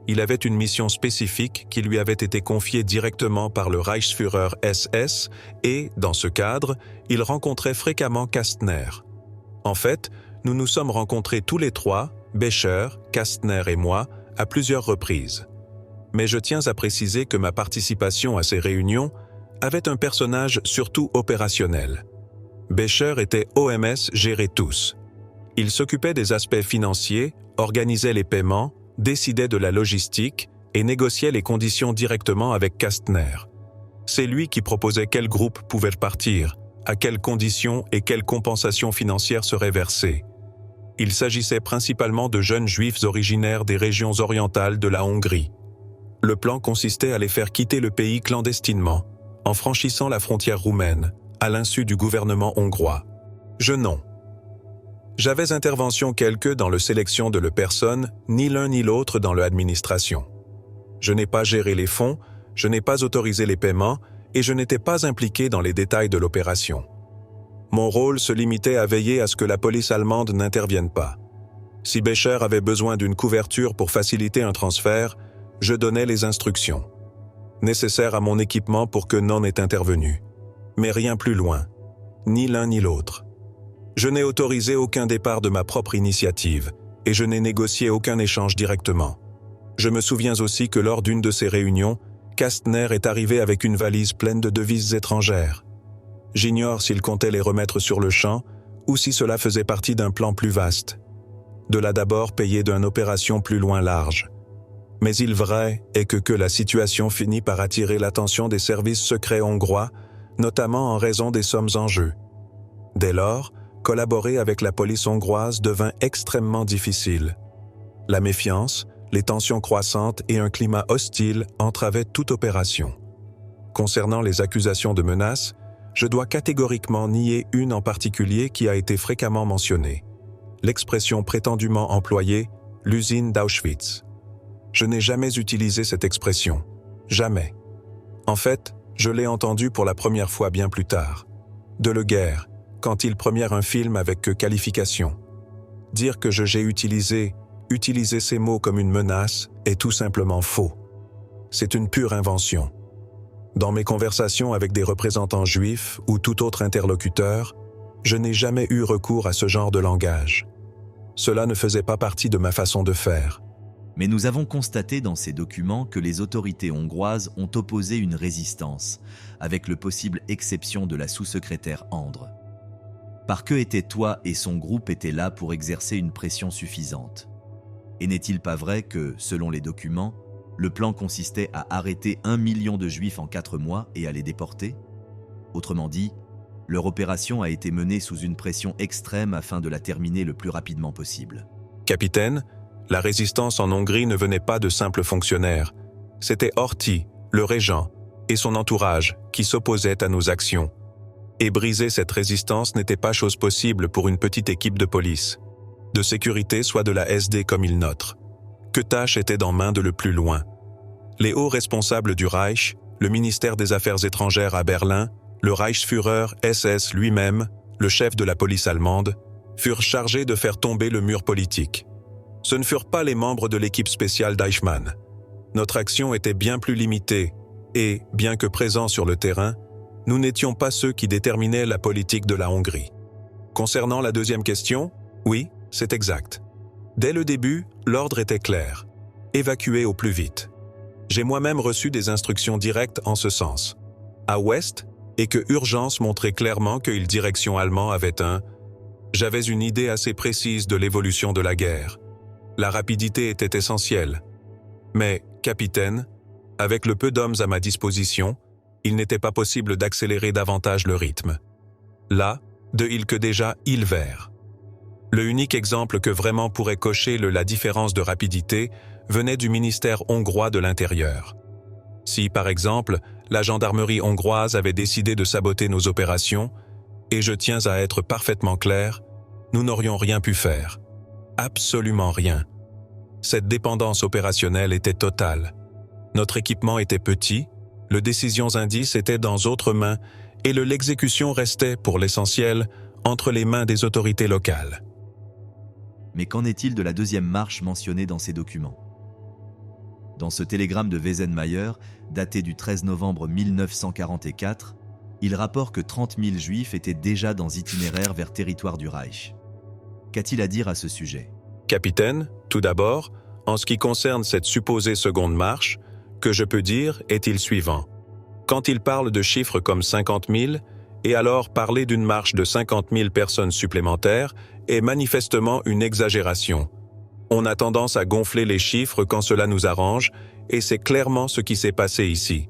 Il avait une mission spécifique qui lui avait été confiée directement par le Reichsführer SS et, dans ce cadre, il rencontrait fréquemment Kastner. En fait, nous nous sommes rencontrés tous les trois, Becher, Kastner et moi, à plusieurs reprises. Mais je tiens à préciser que ma participation à ces réunions avait un personnage surtout opérationnel. Becher était OMS géré tous. Il s'occupait des aspects financiers, organisait les paiements, décidait de la logistique et négociait les conditions directement avec Kastner. C'est lui qui proposait quel groupe pouvait partir, à quelles conditions et quelles compensations financières seraient versées. Il s'agissait principalement de jeunes juifs originaires des régions orientales de la Hongrie. Le plan consistait à les faire quitter le pays clandestinement, en franchissant la frontière roumaine, à l'insu du gouvernement hongrois. Je non. J'avais intervention quelque dans le sélection de le personne, ni l'un ni l'autre dans l'administration. Je n'ai pas géré les fonds, je n'ai pas autorisé les paiements et je n'étais pas impliqué dans les détails de l'opération. Mon rôle se limitait à veiller à ce que la police allemande n'intervienne pas. Si Becher avait besoin d'une couverture pour faciliter un transfert, je donnais les instructions nécessaires à mon équipement pour que non ait intervenu. Mais rien plus loin, ni l'un ni l'autre. Je n'ai autorisé aucun départ de ma propre initiative et je n'ai négocié aucun échange directement. Je me souviens aussi que lors d'une de ces réunions, Kastner est arrivé avec une valise pleine de devises étrangères. J'ignore s'il comptait les remettre sur le champ ou si cela faisait partie d'un plan plus vaste. De là d'abord payé d'une opération plus loin large. Mais il vrai est que la situation finit par attirer l'attention des services secrets hongrois, notamment en raison des sommes en jeu. Dès lors, collaborer avec la police hongroise devint extrêmement difficile. La méfiance, les tensions croissantes et un climat hostile entravaient toute opération. Concernant les accusations de menaces, je dois catégoriquement nier une en particulier qui a été fréquemment mentionnée. L'expression prétendument employée, l'usine d'Auschwitz. Je n'ai jamais utilisé cette expression. Jamais. En fait, je l'ai entendue pour la première fois bien plus tard. De Le Guerre, quand il première un film avec qualification. Dire que j'ai utilisé ces mots comme une menace est tout simplement faux. C'est une pure invention. Dans mes conversations avec des représentants juifs ou tout autre interlocuteur, je n'ai jamais eu recours à ce genre de langage. Cela ne faisait pas partie de ma façon de faire. Mais nous avons constaté dans ces documents que les autorités hongroises ont opposé une résistance, avec le possible exception de la sous-secrétaire Endre. Par que était-toi et son groupe étaient là pour exercer une pression suffisante? Et n'est-il pas vrai que, selon les documents, le plan consistait à arrêter 1 million de Juifs en 4 mois et à les déporter? Autrement dit, leur opération a été menée sous une pression extrême afin de la terminer le plus rapidement possible. Capitaine, la résistance en Hongrie ne venait pas de simples fonctionnaires. C'était Horthy, le régent, et son entourage qui s'opposaient à nos actions. Et briser cette résistance n'était pas chose possible pour une petite équipe de police, de sécurité soit de la SD comme il note. Que tâche était en main de le plus loin. Les hauts responsables du Reich, le ministère des Affaires étrangères à Berlin, le Reichsführer SS lui-même, le chef de la police allemande, furent chargés de faire tomber le mur politique. Ce ne furent pas les membres de l'équipe spéciale d'Eichmann. Notre action était bien plus limitée et, bien que présents sur le terrain, nous n'étions pas ceux qui déterminaient la politique de la Hongrie. Concernant la deuxième question, oui, c'est exact. Dès le début, l'ordre était clair. Évacuer au plus vite. J'ai moi-même reçu des instructions directes en ce sens. À Ouest, et que Urgence montrait clairement que la direction allemande avait J'avais une idée assez précise de l'évolution de la guerre. La rapidité était essentielle. Mais, capitaine, avec le peu d'hommes à ma disposition, il n'était pas possible d'accélérer davantage le rythme. Là, que déjà il vert. Le unique exemple que vraiment pourrait cocher la différence de rapidité venait du ministère hongrois de l'Intérieur. Si, par exemple, la gendarmerie hongroise avait décidé de saboter nos opérations, et je tiens à être parfaitement clair, nous n'aurions rien pu faire. Absolument rien. Cette dépendance opérationnelle était totale. Notre équipement était petit, le décisions indices était dans d'autres mains et l'exécution restait, pour l'essentiel, entre les mains des autorités locales. Mais qu'en est-il de la deuxième marche mentionnée dans ces documents? Dans ce télégramme de Wiesenmayer, daté du 13 novembre 1944, il rapporte que 30 000 Juifs étaient déjà dans itinéraire vers territoire du Reich. Qu'a-t-il à dire à ce sujet? Capitaine, tout d'abord, en ce qui concerne cette supposée seconde marche, que je peux dire est-il suivant. Quand il parle de chiffres comme 50 000, et alors parler d'une marche de 50 000 personnes supplémentaires est manifestement une exagération. On a tendance à gonfler les chiffres quand cela nous arrange, et c'est clairement ce qui s'est passé ici.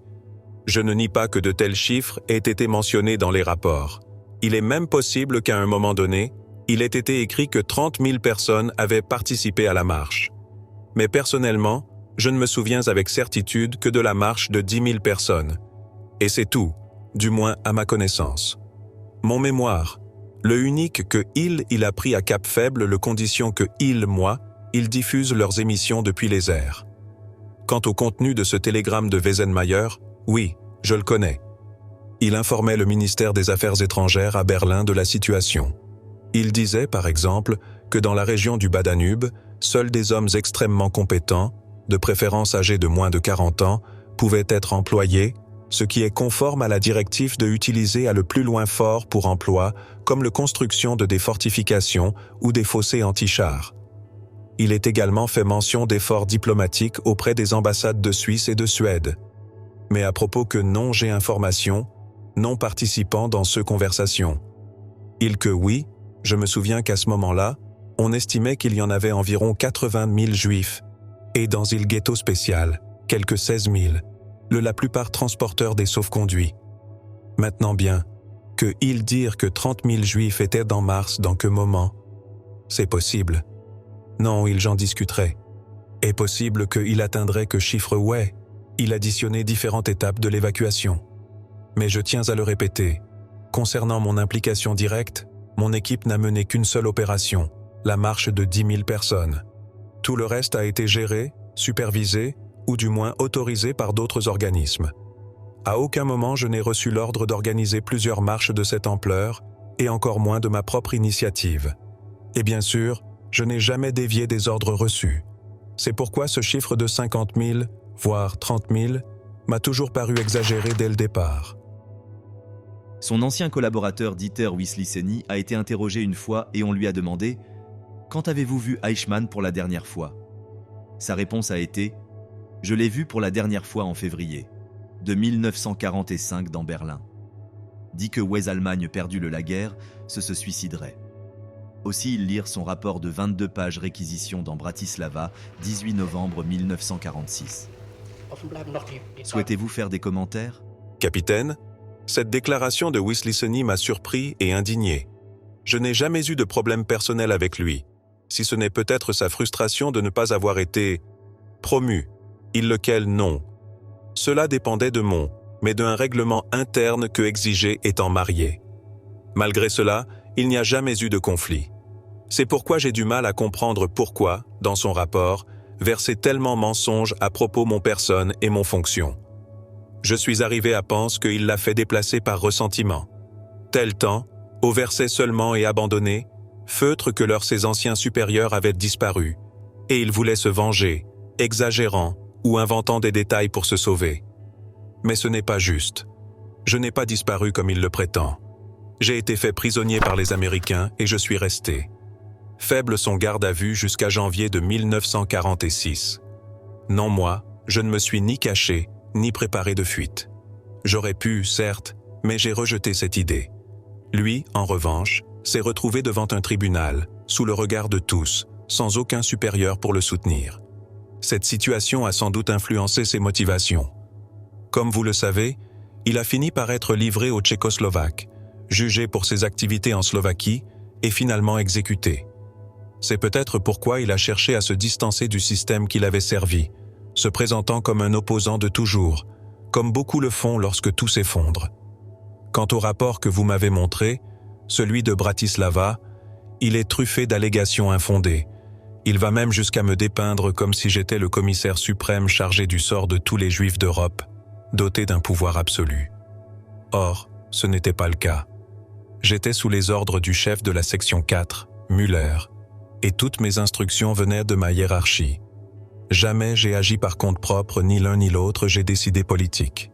Je ne nie pas que de tels chiffres aient été mentionnés dans les rapports. Il est même possible qu'à un moment donné, il ait été écrit que 30 000 personnes avaient participé à la marche. Mais personnellement, je ne me souviens avec certitude que de la marche de 10 000 personnes. Et c'est tout, du moins à ma connaissance. Mon mémoire, le unique que il a pris à Cap Faible, le condition que moi, ils diffusent leurs émissions depuis les airs. Quant au contenu de ce télégramme de Wiesenmayer, oui, je le connais. Il informait le ministère des Affaires étrangères à Berlin de la situation. Il disait, par exemple, que dans la région du Bas-Danube, seuls des hommes extrêmement compétents, de préférence âgés de moins de 40 ans, pouvaient être employés, ce qui est conforme à la directive de utiliser à le plus loin fort pour emploi, comme la construction de des fortifications ou des fossés anti-chars. Il est également fait mention d'efforts diplomatiques auprès des ambassades de Suisse et de Suède. Mais à propos que non j'ai information, non participant dans ce conversation. Il que oui, je me souviens qu'à ce moment-là, on estimait qu'il y en avait environ 80 000 Juifs, et dans il ghetto spécial, quelques 16 000, la plupart transporteurs des sauf-conduits. Maintenant bien, que il dire que 30 000 Juifs étaient dans Mars dans que moment? C'est possible. Non, j'en discuterait. Est possible qu'il atteindrait que chiffre ouais, il additionnait différentes étapes de l'évacuation. Mais je tiens à le répéter, concernant mon implication directe, mon équipe n'a mené qu'une seule opération, la marche de 10 000 personnes. Tout le reste a été géré, supervisé, ou du moins autorisé par d'autres organismes. À aucun moment je n'ai reçu l'ordre d'organiser plusieurs marches de cette ampleur, et encore moins de ma propre initiative. Et bien sûr, je n'ai jamais dévié des ordres reçus. C'est pourquoi ce chiffre de 50 000, voire 30 000, m'a toujours paru exagéré dès le départ. Son ancien collaborateur Dieter Wisliceny a été interrogé une fois et on lui a demandé « Quand avez-vous vu Eichmann pour la dernière fois ?» Sa réponse a été « Je l'ai vu pour la dernière fois en février, de 1945 dans Berlin. » Dit que West-Allemagne perdu la guerre, se suiciderait. Aussi, il lire son rapport de 22 pages réquisition dans Bratislava, 18 novembre 1946. Souhaitez-vous faire des commentaires? Capitaine, cette déclaration de Wisliceny m'a surpris et indigné. Je n'ai jamais eu de problème personnel avec lui, si ce n'est peut-être sa frustration de ne pas avoir été promu, lequel non. Cela dépendait de mais d'un règlement interne que exigeait étant marié. Malgré cela, il n'y a jamais eu de conflit. C'est pourquoi j'ai du mal à comprendre pourquoi, dans son rapport, verser tellement mensonges à propos mon personne et mon fonction. Je suis arrivé à penser qu'il l'a fait déplacer par ressentiment. Tel temps, au verset seulement et abandonné, feutre que ses anciens supérieurs avaient disparu, et il voulait se venger, exagérant ou inventant des détails pour se sauver. Mais ce n'est pas juste. Je n'ai pas disparu comme il le prétend. J'ai été fait prisonnier par les Américains et je suis resté. Faible son garde à vue jusqu'à janvier de 1946. Non moi, je ne me suis ni caché, ni préparé de fuite. J'aurais pu, certes, mais j'ai rejeté cette idée. Lui, en revanche, s'est retrouvé devant un tribunal, sous le regard de tous, sans aucun supérieur pour le soutenir. Cette situation a sans doute influencé ses motivations. Comme vous le savez, il a fini par être livré aux Tchécoslovaques, jugé pour ses activités en Slovaquie et finalement exécuté. C'est peut-être pourquoi il a cherché à se distancer du système qui l'avait servi, se présentant comme un opposant de toujours, comme beaucoup le font lorsque tout s'effondre. Quant au rapport que vous m'avez montré, celui de Bratislava, il est truffé d'allégations infondées. Il va même jusqu'à me dépeindre comme si j'étais le commissaire suprême chargé du sort de tous les Juifs d'Europe, doté d'un pouvoir absolu. Or, ce n'était pas le cas. J'étais sous les ordres du chef de la section 4, Müller, et toutes mes instructions venaient de ma hiérarchie. Jamais j'ai agi par compte propre, ni l'un ni l'autre, j'ai décidé politique.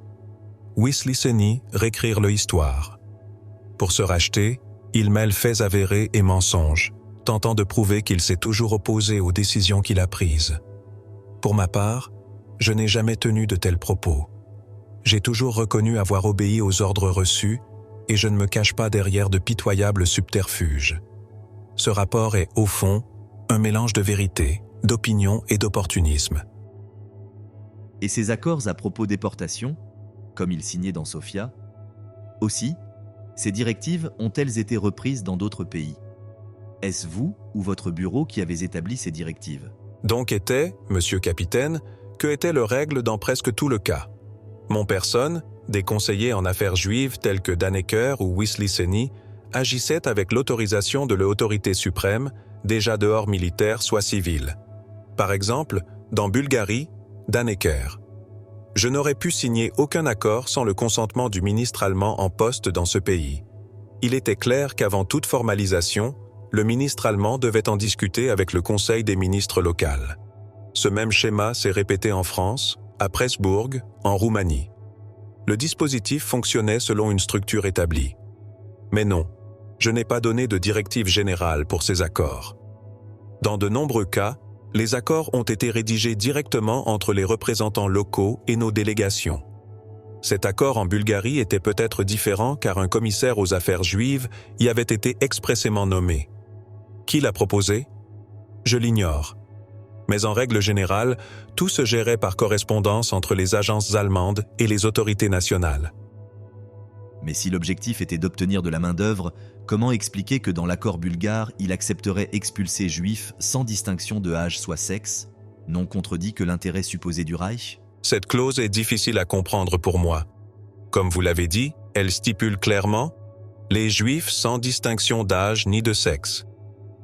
Wisliceni, réécrire le histoire. Pour se racheter, il mêle faits avérés et mensonges, tentant de prouver qu'il s'est toujours opposé aux décisions qu'il a prises. Pour ma part, je n'ai jamais tenu de tels propos. J'ai toujours reconnu avoir obéi aux ordres reçus et je ne me cache pas derrière de pitoyables subterfuges. Ce rapport est, au fond, un mélange de vérité, d'opinion et d'opportunisme. Et ces accords à propos déportation, comme il signait dans Sofia, aussi, ces directives ont-elles été reprises dans d'autres pays? Est-ce vous ou votre bureau qui avez établi ces directives? Donc monsieur capitaine, que était le règle dans presque tout le cas. Mon personne, des conseillers en affaires juives tels que Dannecker ou Wisliceni, agissaient avec l'autorisation de l'autorité suprême, déjà dehors militaire soit civile. Par exemple, dans Bulgarie, Dannecker. Je n'aurais pu signer aucun accord sans le consentement du ministre allemand en poste dans ce pays. Il était clair qu'avant toute formalisation, le ministre allemand devait en discuter avec le Conseil des ministres local. Ce même schéma s'est répété en France, à Pressbourg, en Roumanie. Le dispositif fonctionnait selon une structure établie. Mais non, je n'ai pas donné de directive générale pour ces accords. Dans de nombreux cas, les accords ont été rédigés directement entre les représentants locaux et nos délégations. Cet accord en Bulgarie était peut-être différent car un commissaire aux affaires juives y avait été expressément nommé. Qui l'a proposé? Je l'ignore. Mais en règle générale, tout se gérait par correspondance entre les agences allemandes et les autorités nationales. Mais si l'objectif était d'obtenir de la main-d'œuvre, comment expliquer que dans l'accord bulgare, il accepterait expulser juifs sans distinction de âge soit sexe, non contredit que l'intérêt supposé du Reich? Cette clause est difficile à comprendre pour moi. Comme vous l'avez dit, elle stipule clairement « les juifs sans distinction d'âge ni de sexe »,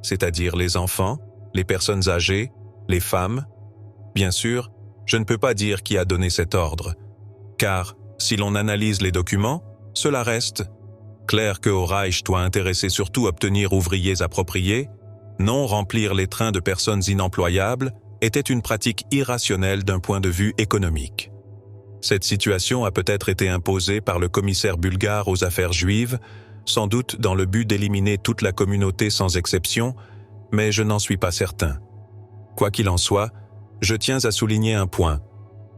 c'est-à-dire les enfants, les personnes âgées, les femmes. Bien sûr, je ne peux pas dire qui a donné cet ordre, car si l'on analyse les documents, cela reste clair que au Reich doit intéresser surtout obtenir ouvriers appropriés, non remplir les trains de personnes inemployables était une pratique irrationnelle d'un point de vue économique. Cette situation a peut-être été imposée par le commissaire bulgare aux affaires juives, sans doute dans le but d'éliminer toute la communauté sans exception, mais je n'en suis pas certain. Quoi qu'il en soit, je tiens à souligner un point.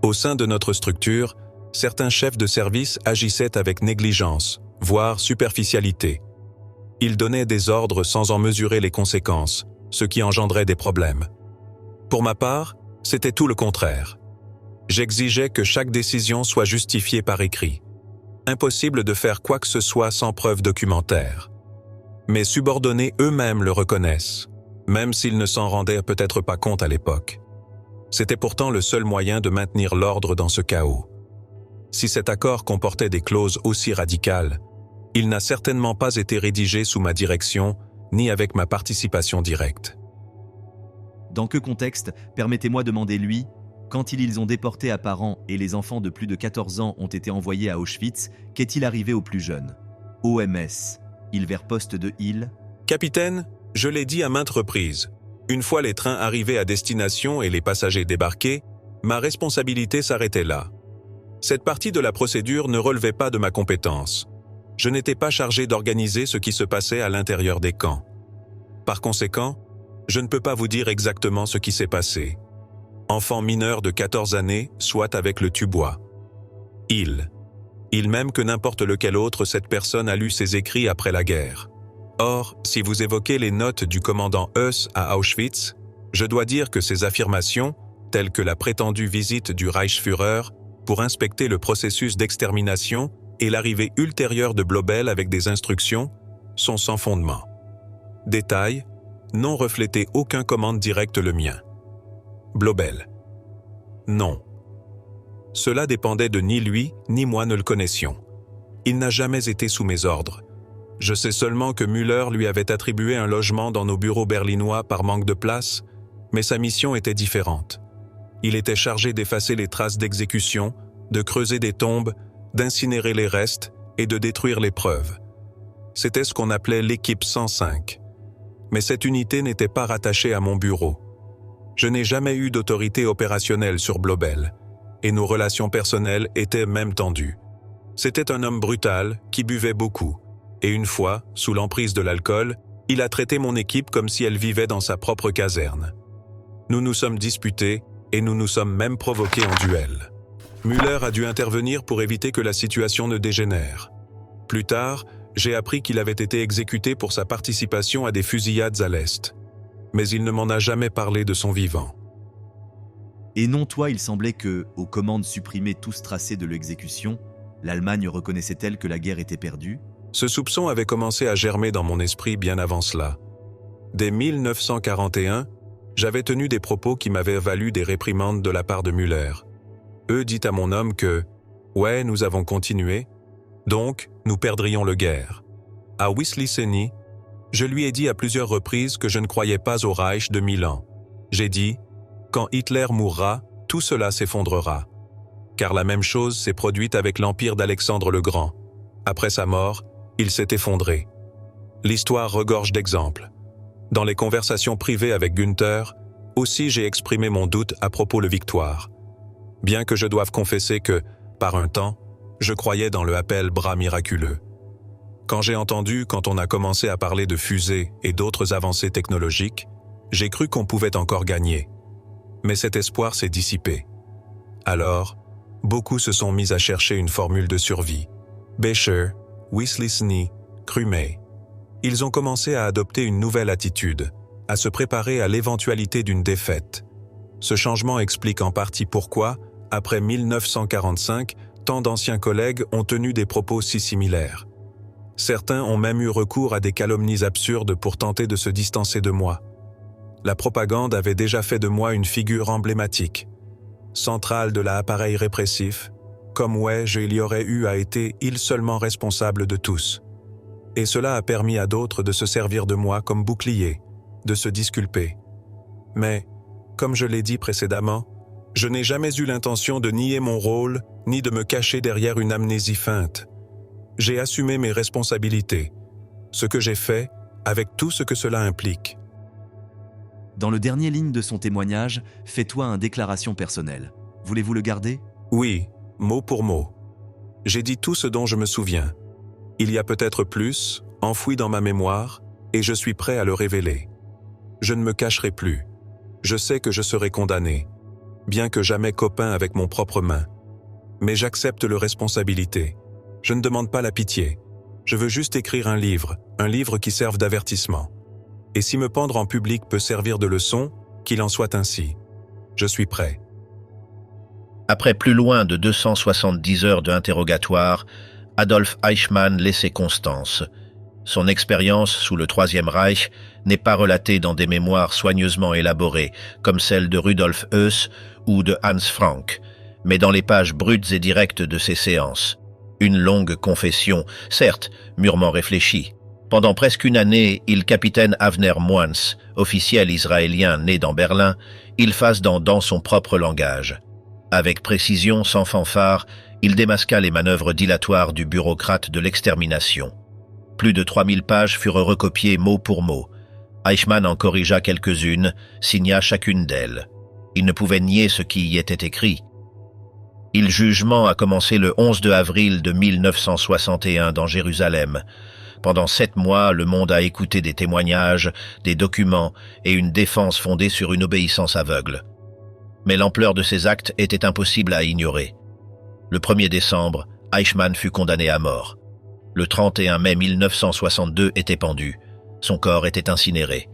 Au sein de notre structure, certains chefs de service agissaient avec négligence, voire superficialité. Ils donnaient des ordres sans en mesurer les conséquences, ce qui engendrait des problèmes. Pour ma part, c'était tout le contraire. J'exigeais que chaque décision soit justifiée par écrit. Impossible de faire quoi que ce soit sans preuve documentaire. Mes subordonnés eux-mêmes le reconnaissent, même s'ils ne s'en rendaient peut-être pas compte à l'époque. C'était pourtant le seul moyen de maintenir l'ordre dans ce chaos. Si cet accord comportait des clauses aussi radicales, il n'a certainement pas été rédigé sous ma direction, ni avec ma participation directe. Dans que contexte, permettez-moi de demander lui, quand ils ont déporté à parents et les enfants de plus de 14 ans ont été envoyés à Auschwitz, qu'est-il arrivé aux plus jeunes? OMS, il vers poste de île? Capitaine, je l'ai dit à maintes reprises. Une fois les trains arrivés à destination et les passagers débarqués, ma responsabilité s'arrêtait là. Cette partie de la procédure ne relevait pas de ma compétence. Je n'étais pas chargé d'organiser ce qui se passait à l'intérieur des camps. Par conséquent, je ne peux pas vous dire exactement ce qui s'est passé. Enfant mineur de 14 années, soit avec le tubois. Il même que n'importe lequel autre, cette personne a lu ses écrits après la guerre. Or, si vous évoquez les notes du commandant Heuss à Auschwitz, je dois dire que ces affirmations, telles que la prétendue visite du Reichsführer pour inspecter le processus d'extermination et l'arrivée ultérieure de Blobel avec des instructions, sont sans fondement. Détail, non reflétait aucun commande direct le mien. Blobel. Non. Cela dépendait de ni lui, ni moi ne le connaissions. Il n'a jamais été sous mes ordres. Je sais seulement que Müller lui avait attribué un logement dans nos bureaux berlinois par manque de place, mais sa mission était différente. Il était chargé d'effacer les traces d'exécution, de creuser des tombes, d'incinérer les restes et de détruire les preuves. C'était ce qu'on appelait l'équipe 105. Mais cette unité n'était pas rattachée à mon bureau. Je n'ai jamais eu d'autorité opérationnelle sur Blobel, et nos relations personnelles étaient même tendues. C'était un homme brutal qui buvait beaucoup, et une fois, sous l'emprise de l'alcool, il a traité mon équipe comme si elle vivait dans sa propre caserne. Nous nous sommes disputés et nous nous sommes même provoqués en duel. Müller a dû intervenir pour éviter que la situation ne dégénère. Plus tard, j'ai appris qu'il avait été exécuté pour sa participation à des fusillades à l'Est. Mais il ne m'en a jamais parlé de son vivant. Et non, toi, il semblait que, aux commandes supprimées tous tracés de l'exécution, l'Allemagne reconnaissait-elle que la guerre était perdue? Ce soupçon avait commencé à germer dans mon esprit bien avant cela. Dès 1941, j'avais tenu des propos qui m'avaient valu des réprimandes de la part de Müller. Eux dit à mon homme que « Ouais, nous avons continué, donc nous perdrions la guerre ». À Wisliceny, je lui ai dit à plusieurs reprises que je ne croyais pas au Reich de 1000 ans. J'ai dit « Quand Hitler mourra, tout cela s'effondrera ». Car la même chose s'est produite avec l'empire d'Alexandre le Grand. Après sa mort, il s'est effondré. L'histoire regorge d'exemples. Dans les conversations privées avec Günther, aussi j'ai exprimé mon doute à propos de Victoire. Bien que je doive confesser que, par un temps, je croyais dans le appel bras miraculeux. Quand on a commencé à parler de fusées et d'autres avancées technologiques, j'ai cru qu'on pouvait encore gagner. Mais cet espoir s'est dissipé. Alors, beaucoup se sont mis à chercher une formule de survie. Becher, Wisliceny, Krumey. Ils ont commencé à adopter une nouvelle attitude, à se préparer à l'éventualité d'une défaite. Ce changement explique en partie pourquoi, après 1945, tant d'anciens collègues ont tenu des propos si similaires. Certains ont même eu recours à des calomnies absurdes pour tenter de se distancer de moi. La propagande avait déjà fait de moi une figure emblématique, centrale de l'appareil répressif, comme il y aurait eu à été il seulement responsable de tous. Et cela a permis à d'autres de se servir de moi comme bouclier, de se disculper. Mais, comme je l'ai dit précédemment, je n'ai jamais eu l'intention de nier mon rôle, ni de me cacher derrière une amnésie feinte. J'ai assumé mes responsabilités, ce que j'ai fait, avec tout ce que cela implique. Dans le dernier ligne de son témoignage, fais-toi une déclaration personnelle. Voulez-vous le garder? Oui, mot pour mot. J'ai dit tout ce dont je me souviens. Il y a peut-être plus, enfoui dans ma mémoire, et je suis prêt à le révéler. Je ne me cacherai plus. Je sais que je serai condamné, bien que jamais copain avec mon propre main. Mais j'accepte leur responsabilité. Je ne demande pas la pitié. Je veux juste écrire un livre qui serve d'avertissement. Et si me pendre en public peut servir de leçon, qu'il en soit ainsi. Je suis prêt. Après plus loin de 270 heures d'interrogatoire, Adolf Eichmann laissait Constance. Son expérience sous le Troisième Reich n'est pas relatée dans des mémoires soigneusement élaborées, comme celle de Rudolf Höss ou de Hans Frank, mais dans les pages brutes et directes de ses séances. Une longue confession, certes, mûrement réfléchie. Pendant presque une année, il capitaine Avner Moens, officiel israélien né dans Berlin, il fasse dans son propre langage. Avec précision, sans fanfare, il démasqua les manœuvres dilatoires du bureaucrate de l'extermination. Plus de 3000 pages furent recopiées mot pour mot. Eichmann en corrigea quelques-unes, signa chacune d'elles. Il ne pouvait nier ce qui y était écrit. Le jugement a commencé le 11 avril de 1961 dans Jérusalem. Pendant 7 mois, le monde a écouté des témoignages, des documents et une défense fondée sur une obéissance aveugle. Mais l'ampleur de ces actes était impossible à ignorer. Le 1er décembre, Eichmann fut condamné à mort. Le 31 mai 1962 était pendu. Son corps était incinéré.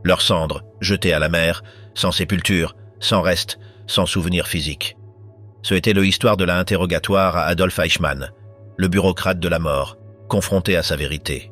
Leurs cendres, jetées à la mer, sans sépulture, sans reste, sans souvenir physique. Ce était l'histoire de l'interrogatoire à Adolf Eichmann, le bureaucrate de la mort, confronté à sa vérité.